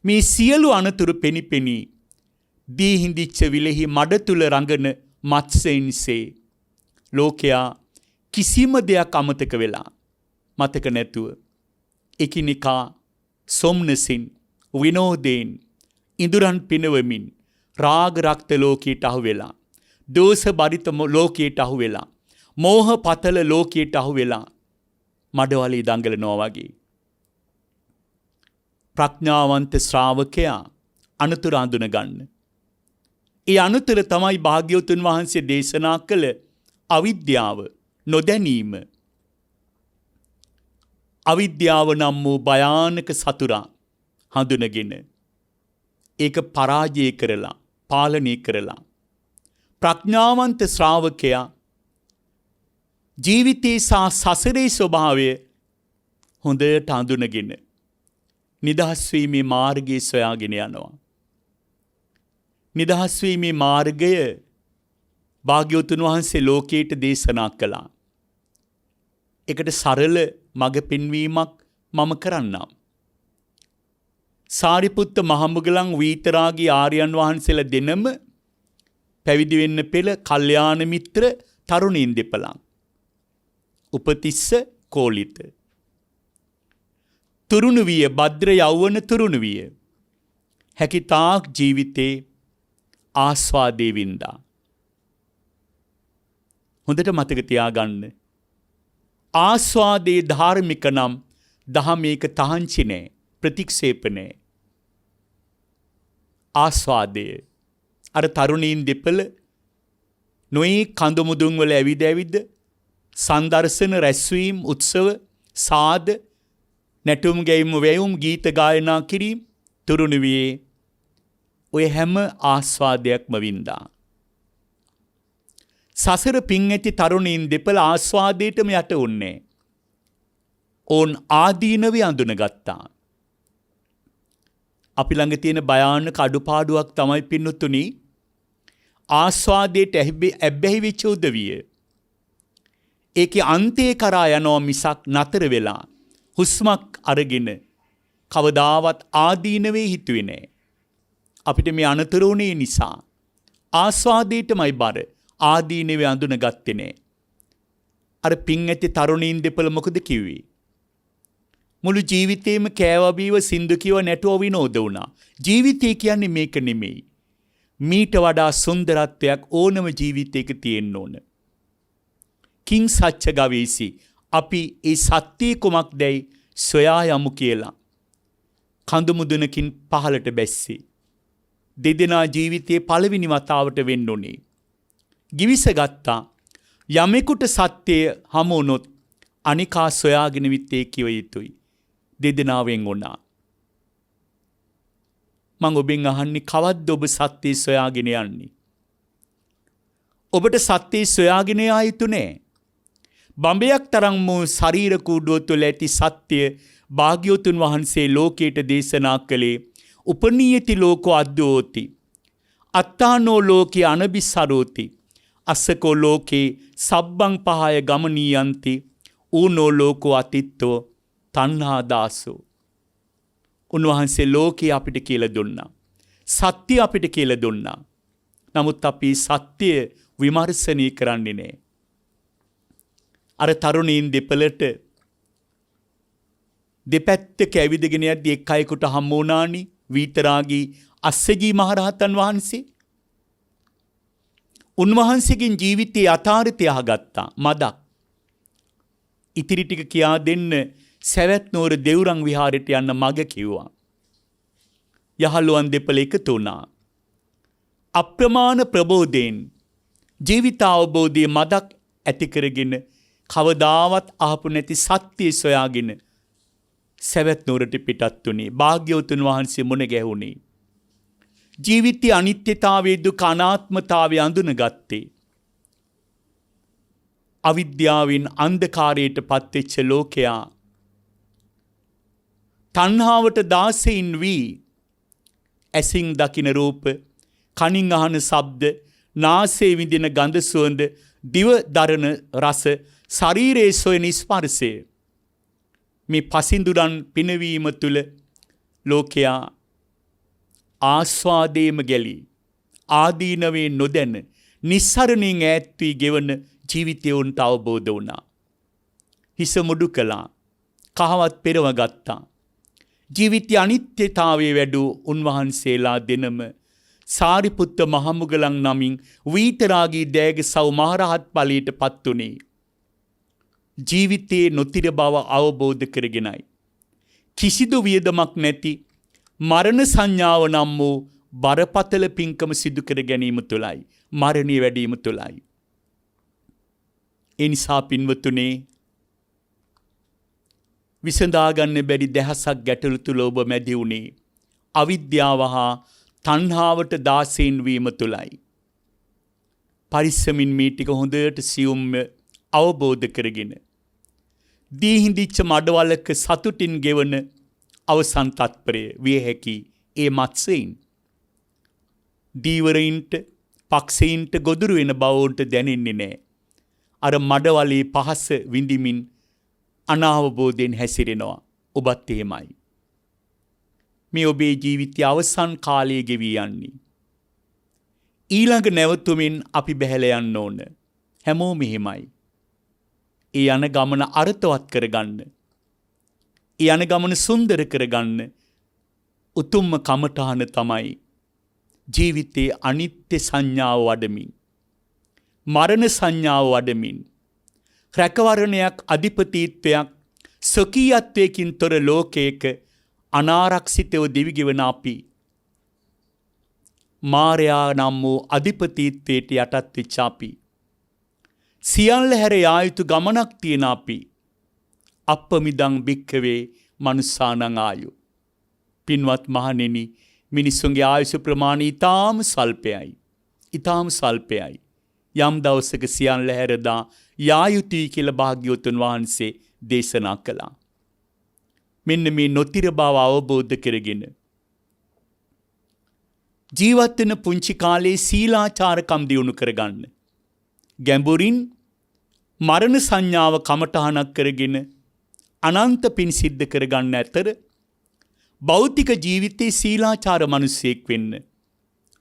මේ සියලු අනතුරු පෙනිපෙනී දී හිඳිච්ච විලෙහි මඩ තුල රඟන මත්ස්‍යයින්සේ ලෝකයා කිසිම දෙයක් අමතක වෙලා මතක නැතුව එකිනෙකා සොම්නසින් විනෝදයෙන් ඉඳුරන් පිනවමින් රාග රක්ත ලෝකයට අහු වෙලා, දෝෂ බරිත ලෝකයට අහු වෙලා, මෝහ පතල ලෝකයට අහු වෙලා මඩවලේ දඟලනවා වගේ. ප්‍රඥාවන්ත ශ්‍රාවකයා අනුතර අඳුන ගන්න. ඒ අනුතර තමයි භාග්‍යවතුන් වහන්සේ දේශනා කළ අවිද්‍යාව, නොදැනීම. අවිද්‍යාව නම් වූ භයානක සතුරා හඳුනගෙන ඒක පරාජය කරලා, පාලනය කරලා ප්‍රඥාවන්ත ශ්‍රාවකයා ජීවිතේ සසරේ ස්වභාවය හොඳට හඳුනගෙන නිදහස් වීමේ මාර්ගය සොයාගෙන යනවා. නිදහස් වීමේ මාර්ගය භාග්‍යවතුන් වහන්සේ ලෝකයට දේශනා කළා. ඒකට සරල මඟ පෙන්වීමක් මම කරන්නම්. සාරිපුත්ත මහමුගලන් වීතරාගී ආර්යයන් වහන්සේලා දෙනම පැවිදි වෙන්න පෙළ කල්යාණ මිත්‍ර තරුණීන් දෙපළක්. උපතිස්ස කෝලිත. තුරුණු විය, භද්‍ර යෞවන තුරුණු විය. හැකිතාක් ජීවිතේ ආස්වාදේ වින්දා. හොඳට මතක තියාගන්න. ආස්වාදේ ධාර්මික නම් දහමේක තහංචි නෑ, ප්‍රතික්ෂේප නෑ. ආස්වාදය අර තරුණීන් දෙපළ නොයේ කඳු මුදුන් වල ඇවිද සංදර්ශන, රැස්වීම්, උත්සව, සාද, නැටුම් ගැයීම්, වැයුම්, ගීත ගායනා කිරීම තුරුණු වියේ ඔය හැම ආස්වාදයක්ම වින්දා. සසර පින් ඇති තරුණීන් දෙපළ ආස්වාදයටම යට උන්නේ. ඕන් ආදීනවේ අඳුනගත්තා. අපි ළඟ තියෙන භයානක අඩුපාඩුවක් තමයි පින්නතුනි ආස්වාදයට ඇබ්බැහි වෙච්ච උදවිය. ඒකේ අන්තේ කරා යනවා මිසක් නතර වෙලා හුස්මක් අරගෙන කවදාවත් ආදීනවේ හිතුවේ නෑ. අපිට මේ අනතුරුනේ නිසා ආස්වාදයටමයි බර, ආදීනවේ අඳුනගත්තේ නෑ. අර පින් ඇති තරුණීන් දෙපළ මොකද කිව්වේ? මුළු ජීවිතේම කෑව බීව සින්දු කියව නැටුව විනෝද වුණා. ජීවිතය කියන්නේ මේක නෙමෙයි. මීට වඩා සුන්දරත්වයක් ඕනම ජීවිතයක තියෙන්න ඕන. කිං සච්ච ගවේසි අපි ඒ සත්‍යය කුමක්දැයි සොයා යමු කියලා. කඳුමුදුනකින් පහළට බැස්සේ. දෙදෙනා ජීවිතයේ පළවෙනි වතාවට වෙන්න ඕනේ. ගිවිස ගත්තා. යමෙකුට සත්‍යය හමු වුණොත් අනිකා සොයාගෙන විත්තේ කිව යුතුයි. දෙදෙනාවෙන් වුණා. මං ඔබෙන් අහන්නේ කවද්ද ඔබ සත්‍යය සොයාගෙන යන්නේ? ඔබට සත්‍යය සොයාගෙන යා යුතු නෑ. බඹයක් තරම් වූ ශරීර කූඩුව තුළ ඇති සත්‍යය භාග්‍යවතුන් වහන්සේ ලෝකයට දේශනා කළේ උපනීයති ලෝකෝ අද්දෝති. අත්තානෝ ලෝකේ අනබිස්සරෝති. අස්සකෝ ලෝකේ සබ්බං පහය ගමනීයන්ති. ඌනෝ ලෝකෝ අතිත්තෝ තණ්හා දාසෝ. උන්වහන්සේ ලෝකේ අපිට කියලා දුන්නා. සත්‍ය අපිට කියලා දුන්නා. නමුත් අපි සත්‍ය විමර්ශනය කරන්නේ නෑ. අර තරුණීන් දෙපළට දෙපැත්තක ඇවිදගෙන යද්දී එක් අයෙකුට හම්බ වුණානි විතරාගී අස්සජී මහරහතන් වහන්සේ. උන්වහන්සේගෙන් ජීවිතයේ යථාර්ථය අහගත්තා. මදක්. ඉතිරි ටික කියා දෙන්න සවැත් නුවර දෙව්රම් විහාරයට යන්න මග කිව්වා. යහළුවන් දෙපළ එකතු වුණා. අප්‍රමාණ ප්‍රබෝධයෙන් ජීවිත අවබෝධයේ මදක් ඇති කරගෙන කවදාවත් අහපු නැති සත්‍යය සොයාගෙන සවැත් නුවරට පිටත් වුණේ. භාග්‍යවතුන් වහන්සේ මුණ ගැහුණේ. ජීවිතයේ අනිත්‍යතාවයේ දුක අනාත්මතාවය අඳුනගත්තේ. අවිද්‍යාවෙන් අන්ධකාරයට පත්වෙච්ච ලෝකයා තණ්හාවට දාසයින් වී ඇසින් දකින රූප, කනින් අහන ශබ්ද, නාසයේ විඳින ගඳ සුවඳ, දිව දරන රස, ශරීරයේ සොයන ස්පර්ශය, මේ පසින්දුරන් පිනවීම තුළ ලෝකයා ආස්වාදයේම ගැලී ආදීනවේ නොදැන නිස්සරණයෙන් ඈත් වී ගෙවන ජීවිතය උන්ට අවබෝධ වුණා. හිස මුඩු කළා. කහවත් පෙරව ගත්තා. ජීවිතයේ අනිත්‍යතාවයේ වැඩූ උන්වහන්සේලා දෙනම සාරිපුත්ත මහමුගලන් නමින් වීතරාගී දෑග සව් මහරහත් ඵලයට පත් වුණේ. ජීවිතයේ නොතිර බව අවබෝධ කරගෙනයි. කිසිදු වියදමක් නැති මරණ සංඥාව නම් වූ බරපතල පින්කම සිදු කර ගැනීම තුළයි. මරණය වැඩීම තුළයි. ඒ නිසා පින්වතුනේ විසඳාගන්න බැරි දහසක් ගැටලු තුළ ඔබ මැදි වුණේ අවිද්‍යාව හා තණ්හාවට දාසීන් වීම තුළයි. පරිස්සමින් මේ ටික හොඳට සියුම්ව අවබෝධ කරගෙන දී හිඳිච්ච මඩවලක සතුටින් ගෙවන අවසන් තත්පරය විය හැකි ඒ මත්සයින්. දීවරයින්ට පක්ෂයින්ට ගොදුරු වෙන බවන්ට දැනෙන්නේ නෑ. අර මඩවලේ පහස විඳිමින් අනාවබෝධයෙන් හැසිරෙනවා. ඔබත් එහෙමයි. මේ ඔබේ ජීවිතය අවසන් කාලයේ ගෙවී යන්නේ. ඊළඟ නැවතුමින් අපි බැහැල යන්න ඕන. හැමෝම එහෙමයි. ඒ යන ගමන අර්ථවත් කරගන්න. ඒ යන ගමන සුන්දර කරගන්න උතුම්ම කමඨාන තමයි ජීවිතයේ අනිත්‍ය සංඥාව වඩමින්, මරණ සංඥාව වඩමින්, රැකවරණයක් අධිපතිත්වයක් ස්වකීයත්වයකින් තොර ලෝකයක අනාරක්ෂිතව දිවිගෙවන අපි මාරයා නම් වූ අධිපතිත්වයට යටත් වෙච්ච අපි සියල්ල හැර යා යුතු ගමනක් තියෙන අපි අප්පමිදං භික්ඛවේ මනුස්සානං ආයු. පින්වත් මහණෙනි, මිනිසුන්ගේ ආයුෂ ප්‍රමාණය ඊටාම සල්පයයි. ඊටාම සල්පයයි. යම් දවසක සියල්ල හැරදා යා යුතුයි කියලා භාග්‍යවතුන් වහන්සේ දේශනා කළා. මෙන්න මේ නොතිර බව අවබෝධ කරගෙන ජීවත් වෙන පුංචි කාලේ සීලාචාරකම් දියුණු කරගන්න. ගැඹුරින් මරණ සංඥාව කමඨහනක් කරගෙන අනන්ත පින් සිද්ධ කරගන්න අතර භෞතික ජීවිතයේ සීලාචාර මිනිසෙක් වෙන්න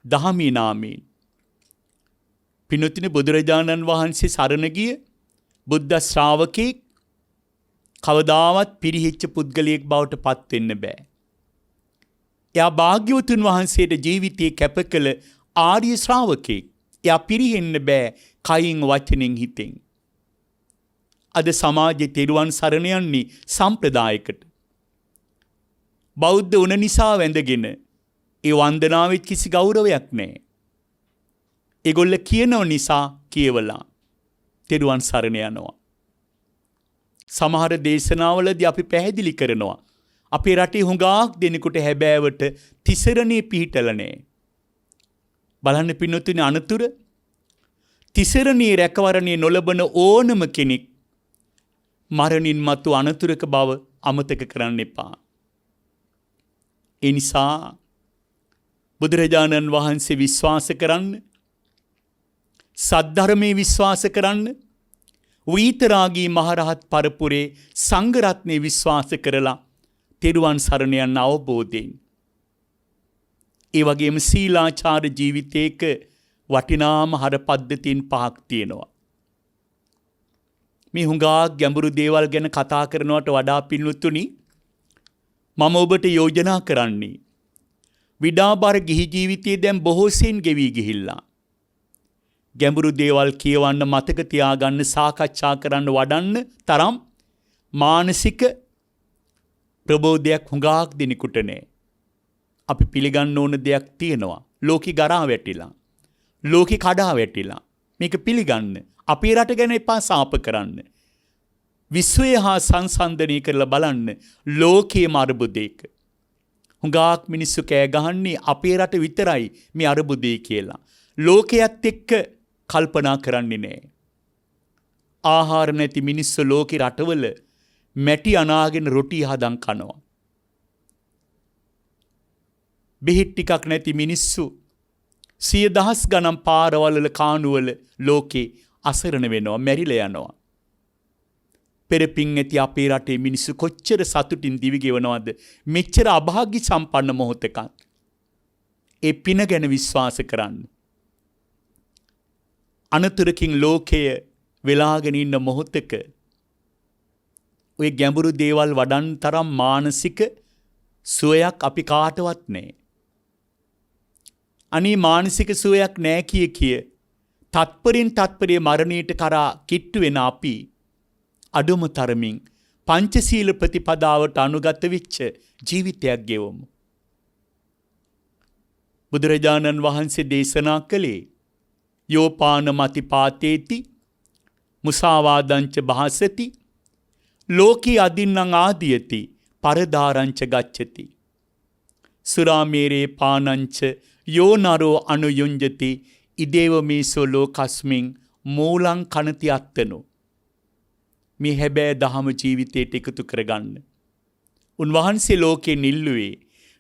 දහමේ නාමයෙන් පින්වත්නි, බුදුරජාණන් වහන්සේ සරණ ගිය බුද්ධ ශ්‍රාවකෙක් කවදාවත් පිරිහිච්ච පුද්ගලයෙක් බවට පත් වෙන්න බෑ. එයා භාග්‍යවතුන් වහන්සේට ජීවිතයේ කැප කළ ආර්ය ශ්‍රාවකෙක්. එයා පිරිහෙන්න බෑ කයින් වචනෙන් හිතෙන්. අද සමාජයේ තෙරුවන් සරණ යන්නේ සම්ප්‍රදායකට. බෞද්ධ වුණ නිසා වැඳගෙන ඒ වන්දනාවෙත් කිසි ගෞරවයක් නැහැ. ඒගොල්ල කියනව නිසා කියවලා තෙරුවන් සරණ යනවා. සමහර දේශනාවලදී අපි පැහැදිලි කරනවා අපේ රටේ හුඟක් දෙනෙකුට හැබෑවට තිසරණේ පිහිටලා නැහැ. බලන්න පින්නතුනි අනතුර තිසරණේ රැකවරණේ නොලබන ඕනම කෙනෙක් මරණින් මතු අනතුරක බව අමතක කරන්න එපා. ඒ නිසා බුදුරජාණන් වහන්සේ විශ්වාස කරන්න, සද්ධර්මයේ විශ්වාස කරන්න, වීතරාගී මහරහත් පරපුරේ සංඝ රත්නයේ විශ්වාස කරලා තෙරුවන් සරණ යන අවබෝධයෙන්. ඒ වගේම සීලාචාර ජීවිතයක වටිනාම හර පද්ධතීන් 5ක් තියෙනවා. මේ හුඟා ගැඹුරු දේවල් ගැන කතා කරනවට වඩා පින්වත්නි මම ඔබට යෝජනා කරන්නේ විඩාබර ගිහි ජීවිතයේ දැන් බොහෝ සෙයින් ගෙවි ගිහිල්ලා. ගැඹුරු දේවල් කියවන්න, මතක තියාගන්න, සාකච්ඡා කරන්න, වඩන්න තරම් මානසික ප්‍රබෝධයක් හුඟක් දෙනෙකුට නැහැ. අපි පිළිගන්න ඕන දෙයක් තියෙනවා. ලෝකෙ ගරා වැටිලා. ලෝකෙ කඩා වැටිලා. මේක පිළිගන්න. අපේ රට ගැන එපා සාප කරන්න. විශ්වය හා සංසන්දනය කරලා බලන්න ලෝකයේ අර්බුදයක. හුඟක් මිනිස්සු කෑ ගහන්නේ අපේ රට විතරයි මේ අර්බුදේ කියලා. ලෝකයේත් එක්ක කල්පනා කරන්නේ නැහැ. ආහාර නැති මිනිස්සු ලෝකේ රටවල මැටි අනාගෙන රොටි හදන් කනවා. බෙහෙත් ටිකක් නැති මිනිස්සු 100,000 ගණන් පාරවල කානුවල ලෝකේ අසරණ වෙනවා, මැරිලා යනවා. පෙරපින් ඇති අපේ රටේ මිනිස්සු කොච්චර සතුටින් දිවි ගෙවනවද මෙච්චර අභාග්‍ය සම්පන්න මොහොතක. ඒ පින ගැන විශ්වාස කරන්න. අනතුරකින් ලෝකය වෙලාගෙන ඉන්න මොහොතක ඔය ගැඹුරු දේවල් වඩන් තරම් මානසික සුවයක් අපි කාටවත් නැහැ. අනේ මානසික සුවයක් නැහැ කිය තත්පරින් තත්පරේ මරණයට කරා කිට්ටු වෙන අපි අඩුම තරමින් පංචශීල ප්‍රතිපදාවට අනුගත වෙච්ච ජීවිතයක් ගෙවමු. බුදුරජාණන් වහන්සේ දේශනා කළේ යෝපාන මති පාතේති මුසාවාදංච භාසති ලෝකී අදින්නම් ආදියති පරදාරංච ගච්ඡති සුරාමේරේ පානංච යෝනරෝ අනුයුඤ්ජති ඉදේව මේසෝ ලෝකස්මින් මූලං කනති අත්තනෝ. මේ හැබෑ දහම ජීවිතයට එකතු කරගන්න. උන්වහන්සේ ලෝකේ නිල්ලුවේ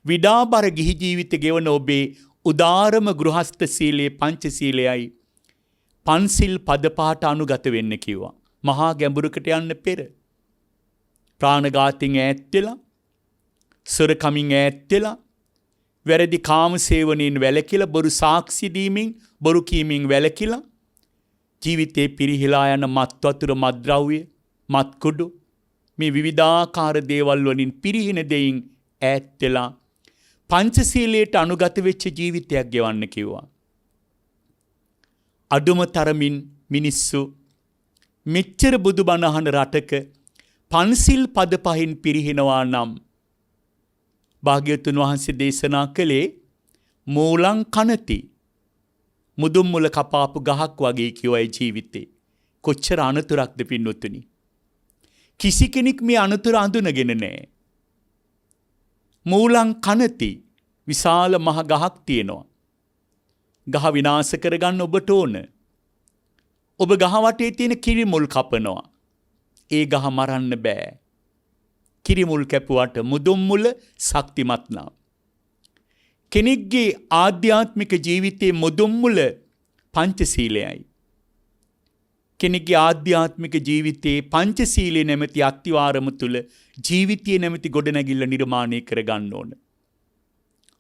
විඩාබර ගිහි ජීවිත ගෙවන ඔබේ උදාරම ගෘහස්ත සීලයේ පංචශීලයයි පන්සිල් පද 5ට අනුගත වෙන්න කිව්වා. මහා ගැඹුරකට යන්න පෙර ප්‍රාණඝාතයෙන් ඈත් වෙලා, සොරකමින් ඈත් වෙලා, වැරදි කාම සේවනයෙන් වැළකීලා, බොරු සාක්ෂි දීමෙන්, බොරු කීමෙන් වැළකීලා, ජීවිතේ පිරිහිලා යන මත් වතුර, මත්ද්‍රව්‍ය, මත් කුඩු මේ විවිධාකාර දේවල් වලින් පිරිහින දෙයින් ඈත් වෙලා පංචශීලයට අනුගත වෙච්ච ජීවිතයක් ගෙවන්න කිව්වා. අඩුම තරමින් මිනිස්සු මෙච්චර බුදුබණ අහන රටක පන්සිල් පද 5න් පිරිහිනවා නම් භාග්‍යවතුන් වහන්සේ දේශනා කළේ මූලං කනති මුදුන් මුල කපාපු ගහක් වගේ කියවයි ජීවිතේ. කොච්චර අනතුරක්ද පින්නොතුනි. කිසි කෙනෙක් මේ අනතුර අඳුනගෙන නැහැ. මූලං කනති විශාල මහ ගහක් තියෙනවා. ගහ විනාශ කරගන්න ඔබට ඕන. ඔබ ගහ වටේ තියෙන කිරිමුල් කපනවා. ඒ ගහ මරන්න බෑ. කිරිමුල් කැපුවට මුදුන් මුල ශක්තිමත් නම්. කෙනෙක්ගේ ආධ්‍යාත්මික ජීවිතයේ මුදුන් මුල පංචශීලයයි. කෙනෙක්ගේ ආධ්‍යාත්මික ජීවිතයේ පංචශීලයේ නැමැති අත්තිවාරම තුල ජීවිතයේ නැමැති ගොඩනැගිල්ල නිර්මාණය කරගන්න ඕන.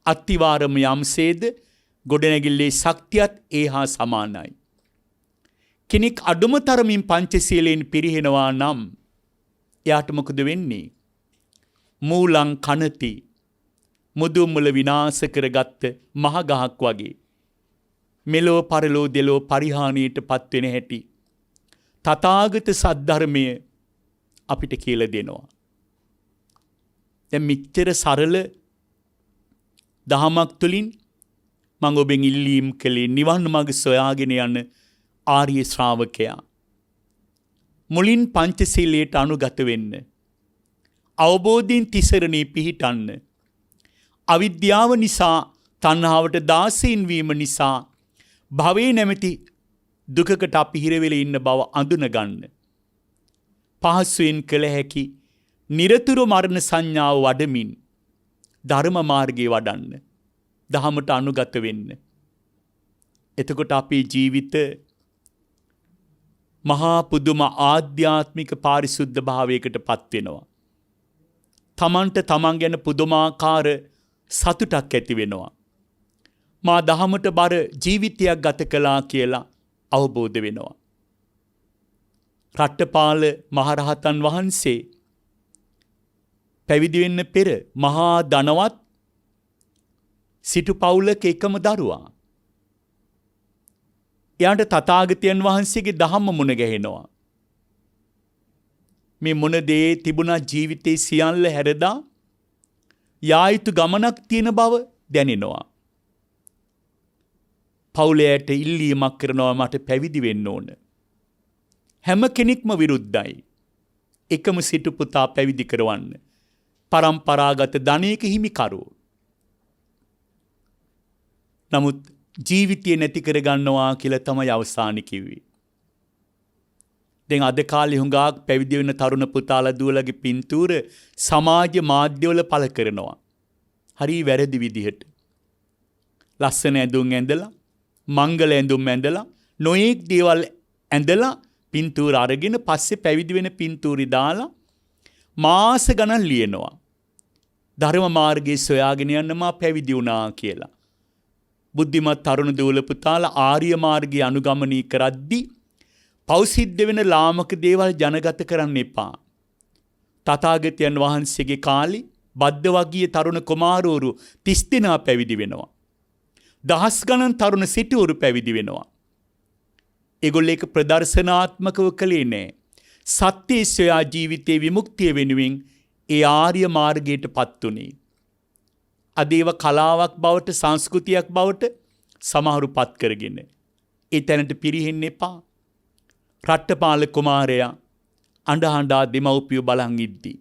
අත්තිවාරම යම්සේද ගොඩනැගිල්ලේ ශක්තියත් ඒ හා සමානයි. කෙනෙක් අඩුම තරමින් පංචශීලයෙන් පිරිහෙනවා නම් එයාට මොකද වෙන්නේ? මූලං කනති මුදුන් මුල විනාශ කරගත්ත මහ ගහක් වගේ. මෙලෝ පරලෝ දෙලෝ පරිහානියට පත්වෙන හැටි තථාගත සද්ධර්මය අපිට කියලා දෙනවා. දැන් මෙච්චර සරල දහමක් තුළින් මම ඔබෙන් ඉල්ලීම් කළේ නිවන් මඟ සොයාගෙන යන ආර්ය ශ්‍රාවකයා මුලින් පංචශීලයට අනුගත වෙන්න. අවබෝධයෙන් තිසරණේ පිහිටන්න. අවිද්‍යාව නිසා තණ්හාවට දාසීන් වීම නිසා භවයේ නැමැති දුකකට අපි හිර වෙලා ඉන්න බව අඳුන ගන්න. පහසුවෙන් කළ හැකි නිරතුරු මරණ සංඥාව වඩමින් ධර්ම මාර්ගයේ වඩන්න. දහමට අනුගත වෙන්න. එතකොට අපේ ජීවිත මහා පුදුම ආධ්‍යාත්මික පාරිශුද්ධ භාවයකට පත් වෙනවා. තමන්ට තමන් ගැන පුදුමාකාර සතුටක් ඇති වෙනවා. මා දහමට බර ජීවිතයක් ගත කළා කියලා අවබෝධ වෙනවා. රට්ටපාල මහරහතන් වහන්සේ පැවිදි වෙන්න පෙර මහා ධනවත් සිටු පවුලක එකම දරුවා. එයාට තථාගතයන් වහන්සේගේ දහම මුණ ගැහෙනවා. මේ මොන දේ තිබුණා ජීවිතේ සියල්ල හැරදා යා යුතු ගමනක් තියෙන බව දැනෙනවා. පවුලයට ඉල්ලීමක් කරනවා මට පැවිදි වෙන්න ඕන. හැම කෙනෙක්ම විරුද්ධයි. එකම සිටු පුතා පැවිදි කරවන්න. පරම්පරාගත ධනයක හිමිකරු. නමුත් ජීවිතය නැති කරගන්නවා කියලා තමයි අවසානයේ කිව්වේ. දැන් අද කාලේ හුඟක් පැවිදි වෙන තරුණ පුතාලා දුවලගේ පින්තූර සමාජ මාධ්‍යවල පළ කරනවා. හරි වැරදි විදිහට. ලස්සන ඇඳුම් ඇඳලා, මංගල ඇඳුම් ඇඳලා, නොයෙක් දේවල් ඇඳලා පින්තූර අරගෙන පස්සේ පැවිදි වෙන පින්තූරි දාලා මාස ගණන් ලියනවා. ධර්ම මාර්ගයේ සොයාගෙන යන්න මා පැවිදි වුණා කියලා. බුද්ධිමත් තරුණ දුවල පුතාලා ආර්ය මාර්ගය අනුගමනය කරද්දී පෞසිද්ධ වෙන ලාමක දේවල් ජනගත කරන්න එපා. තථාගතයන් වහන්සේගේ කාලේ බද්ධ වග්ගීය තරුණ කුමාරවරු 30 දෙනා පැවිදි වෙනවා. දහස් ගණන් තරුණ සිටුවරු පැවිදි වෙනවා. ඒගොල්ලෝ ඒක ප්‍රදර්ශනාත්මකව කළේ නෑ. සත්‍ය සොයා ජීවිතේ විමුක්තිය වෙනුවෙන් ඒ ආර්ය මාර්ගයටපත් උනේ. අද ඒව කලාවක් බවට සංස්කෘතියක් බවට සමහරු පත් කරගෙන ඒ තැනට පිරිහෙන්න එපා. රට්ටපාල කුමාරයා අඬ දෙමව්පියෝ බලන් ඉද්දී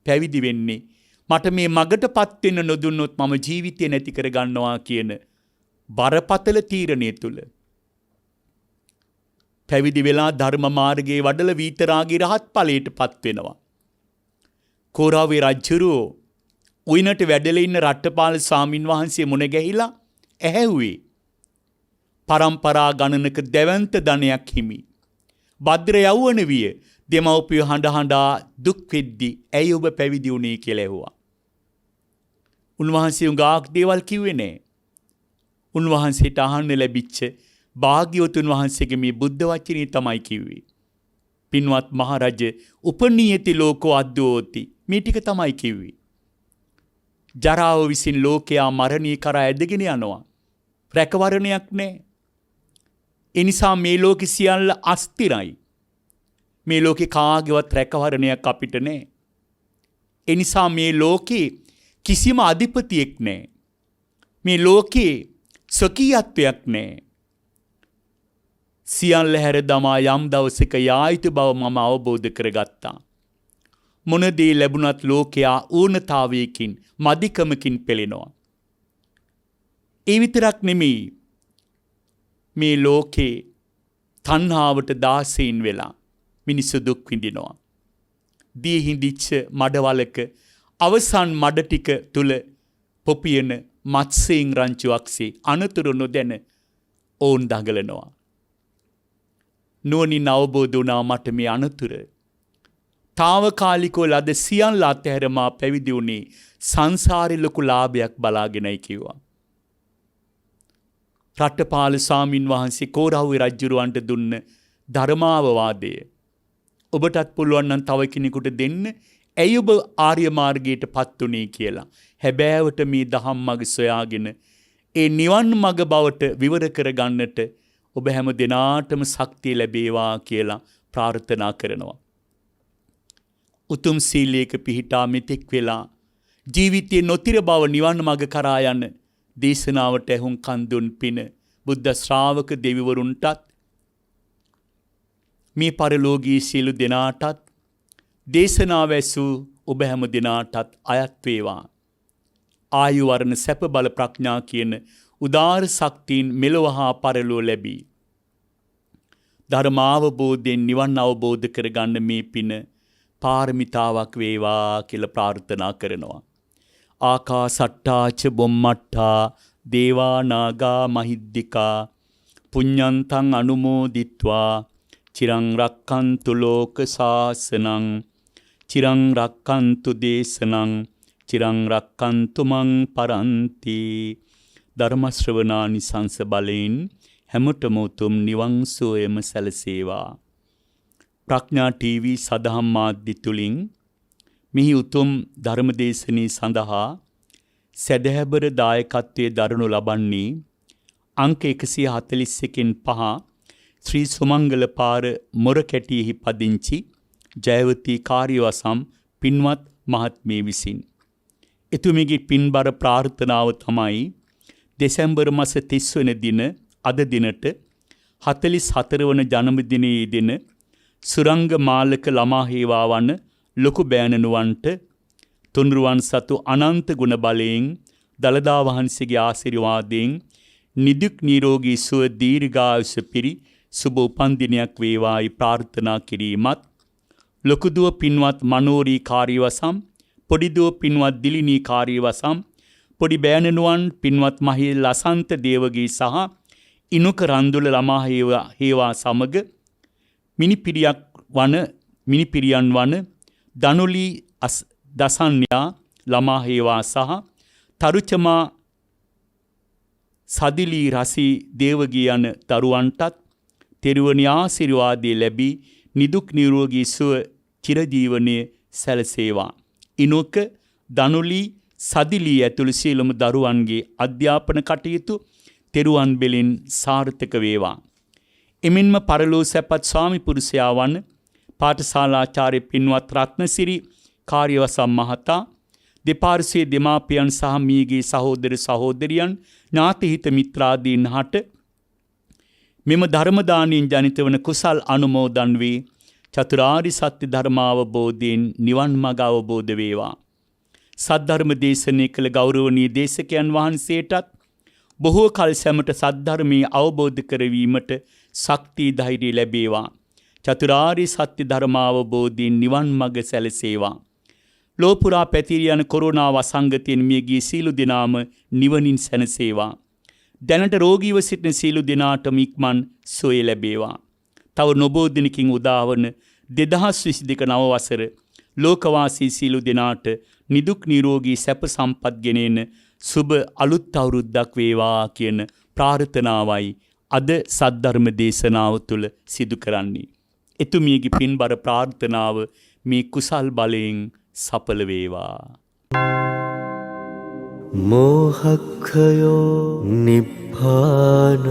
පැවිදි වෙන්නේ මට මේ මගටපත් වෙන්න නොදුන්නොත් මම ජීවිතය නැති කර ගන්නවා කියන බරපතල තීරණය තුල පැවිදි වෙලා ධර්ම මාර්ගයේ වඩල විතරාගී රහත් ඵලයටපත් වෙනවා. කෝරාවේ රජුරෝ උයිනට වැඩලා ඉන්න රට්ටපාල ස්වාමින් වහන්සේ මුණ ගැහිලා ඇහැව්වේ. පරම්පරා ගණනක දැවැන්ත ධනයක් හිමි. භද්‍ර යවුවන විය දෙමව්පිය හඬා දුක් වෙද්දී ඇයි ඔබ පැවිදි වුණේ කියලා ඇහුවා. උන්වහන්සේ උඟාක් දේවල් කිව්වේ නෑ. උන්වහන්සේට අහන්න ලැබිච්ච භාග්‍යවතුන් වහන්සේගේ මේ බුද්ධ වචනේ තමයි කිව්වේ. පින්වත් මහරජ උපනීයති ලෝකෝ අද්දෝති. මේ ටික තමයි කිව්වේ. ජරාව විසින් ලෝකයා මරණී කරා ඇදගෙන යනවා. රැකවරණයක් නෑ. ඒ නිසා මේ ලෝකෙ සියල්ල අස්තිරයි. මේ ලෝකේ කාගේවත් රැකවරණයක් අපිට නෑ. ඒ නිසා මේ ලෝකේ කිසිම අධිපතියෙක් නෑ. මේ ලෝකේ ස්වකීයත්වයක් නෑ. සියල්ල හැර දමා යම් දවසක යා යුතු බව මම අවබෝධ කරගත්තා. මොන දේ ලැබුණත් ලෝකයා ඌනතාවයකින් මදිකමකින් පෙළෙනවා. ඒ විතරක් නෙමෙයි මේ ලෝකේ තණ්හාවට දාසීන් වෙලා මිනිස්සු දුක් විඳිනවා. දී හිඳිච්ච මඩවලක අවසන් මඩ ටික තුල පොපියන මත්ස්‍යයෙන් රංචුවක්සේ අනතුරු නොදැන ඔවුන් දඟලනවා. නුවණින් අවබෝධ වුණා මට මේ අනතුර. තාවකාලිකව ලද සියල්ල අතහැර මා පැවිදි වුණේ සංසාරේ ලොකු ලාභයක් බලාගෙනයි කිව්වා. රට්ටපාල ස්වාමින් වහන්සේ කෝරාවේ රජුරවන්ට දුන්න ධර්මාවවාදය ඔබටත් පුළුවන් නම් තව කෙනෙකුට දෙන්න. ඇයි ඔබ ආර්ය මාර්ගයට පත් උනේ කියලා. හැබෑවට මේ දහම් මඟ සොයාගෙන ඒ නිවන් මඟ බවට විවර කරගන්නට ඔබ හැම දිනාටම ශක්තිය ලැබේවා කියලා ප්‍රාර්ථනා කරනවා. උතුම් සීලයක පිහිටා මෙතෙක් වෙලා ජීවිතයේ නොතිර බව නිවන් මඟ කරා යන දේශනාවට ඇහුම්කන් දුන් පින බුද්ධ ශ්‍රාවක දෙවිවරුන්ටත් මේ පරලෝකීය සියලු දෙනාටත් දේශනාව ඇසූ ඔබ හැම දිනාටත් අයත් වේවා. ආයු වර්ණ සැප බල ප්‍රඥා කියන උදාර ශක්තියින් මෙලොව හා පරලොව ලැබී ධර්මාවබෝධයෙන් නිවන් අවබෝධ කරගන්න මේ පින පාරමිතාවක් වේවා කියලා ප්‍රාර්ථනා කරනවා. ආකාසට්ටාච බොම්මට්ටා දේවා නාග මහිද්దికා පුඤ්ඤන්තං අනුමෝදිත්වා චිරං රක්ඛන්තු ලෝක සාසනං චිරං රක්ඛන්තු දේශනං චිරං රක්ඛන්තු මං පරන්ති. ධර්ම ශ්‍රවණානිසංස බලෙන් හැමතෙම උතුම් නිවන් සුවයම සැලසේවා. ප්‍රඥා ටීවී සදහම් මාධ්‍ය තුලින් මෙහි උතුම් ධර්මදේශනී සඳහා සදහැබර දායකත්වයේ දරනු ලබන්නේ අංක 141 5 ශ්‍රී සුමංගල පාර මොරකැටියෙහි පදිංචි ජයවතී කාර්යවසම් පින්වත් මහත්මිය විසින්. එතුමියගේ පින්බර ප්‍රාර්ථනාව තමයි දෙසැම්බර් මාස 30 වෙනි දින අද දිනට 44 වන ජන්මදිනයේ දින සුරංග මාලක ළමා හේවා වන ලොකු බෑණනුවන්ට තුනුරුවන් සතු අනන්ත ගුණ බලයෙන් දළදා වහන්සේගේ ආශිර්වාදයෙන් නිදුක් නිරෝගී සුව දීර්ඝායුෂ පිරි සුබ උපන්දිනයක් වේවායි ප්‍රාර්ථනා කිරීමත් ලොකු දුව පින්වත් මනෝරී කාර්යවසම් පොඩි දුව පින්වත් දිලිනී කාර්යවසම් පොඩි බෑණනුවන් පින්වත් මහේ ලසන්ත දේවගේ සහ ඉනුක රන්දුල ළමා හේවා සමග මිනිපිරියන් වන දනුලි දසන්යා ළමා හේවා සහ තරුචමා සදිලි රසී දේවගී යන දරුවන්ටත් තෙරුවනි ආශිර්වාදයේ ලැබී නිදුක් නිරෝගී සුව චිරජීවනයේ සැලසේවා. ඉනුක දනුලි සදිලි ඇතුළු සියලුම දරුවන්ගේ අධ්‍යාපන කටයුතු තෙරුවන් බෙලින් සාර්ථක වේවා. එමෙන්ම පරලෝ සැපත් ස්වාමි පුරුෂයා වන පාඨශාලාචාර්ය පින්වත් රත්නසිරි කාර්යවසම් මහතා දෙපාර්ශ්වයේ දෙමාපියන් සහ මියගේ සහෝදර සහෝදරියන් ඥාතිහිත මිත්‍රාදීන් හට මෙම ධර්ම දානයෙන් ජනිත වන කුසල් අනුමෝදන් වී චතුරාර්ය සත්‍ය ධර්මාවබෝධයෙන් නිවන් මඟ අවබෝධ වේවා. සද්ධර්ම දේශනය කළ ගෞරවනීය දේශකයන් වහන්සේටත් බොහෝ කල් සැමට සද්ධර්මයේ අවබෝධ කරවීමට ශක්තිය ධෛර්යය ලැබේවා. චතුරාර්ය සත්‍ය ධර්මාවබෝධයෙන් නිවන් මඟ සැලසේවා. ලෝපුරා පැතිර යන කොරෝනා වසංගතයෙන් මියගිය සීලු දෙනාම නිවනින් සැනසේවා. දැනට රෝගීව සිටින සීලු දෙනාටම ඉක්මන් සුවය ලැබේවා. තව නොබෝ දිනකින් උදාවන 2022 නව වසර ලෝකවාසී සීලු දෙනාට නිදුක් නිරෝගී සැප සම්පත් ගෙනෙන සුබ අලුත් අවුරුද්දක් වේවා කියන ප්‍රාර්ථනාවයි අද සද්ධර්ම දේශනාව තුළ සිදු කරන්නේ. එතුමියගේ පින්බර ප්‍රාර්ථනාව මේ කුසල් බලයෙන් සඵල වේවා. මෝහක්ඛයෝ නිබ්බානං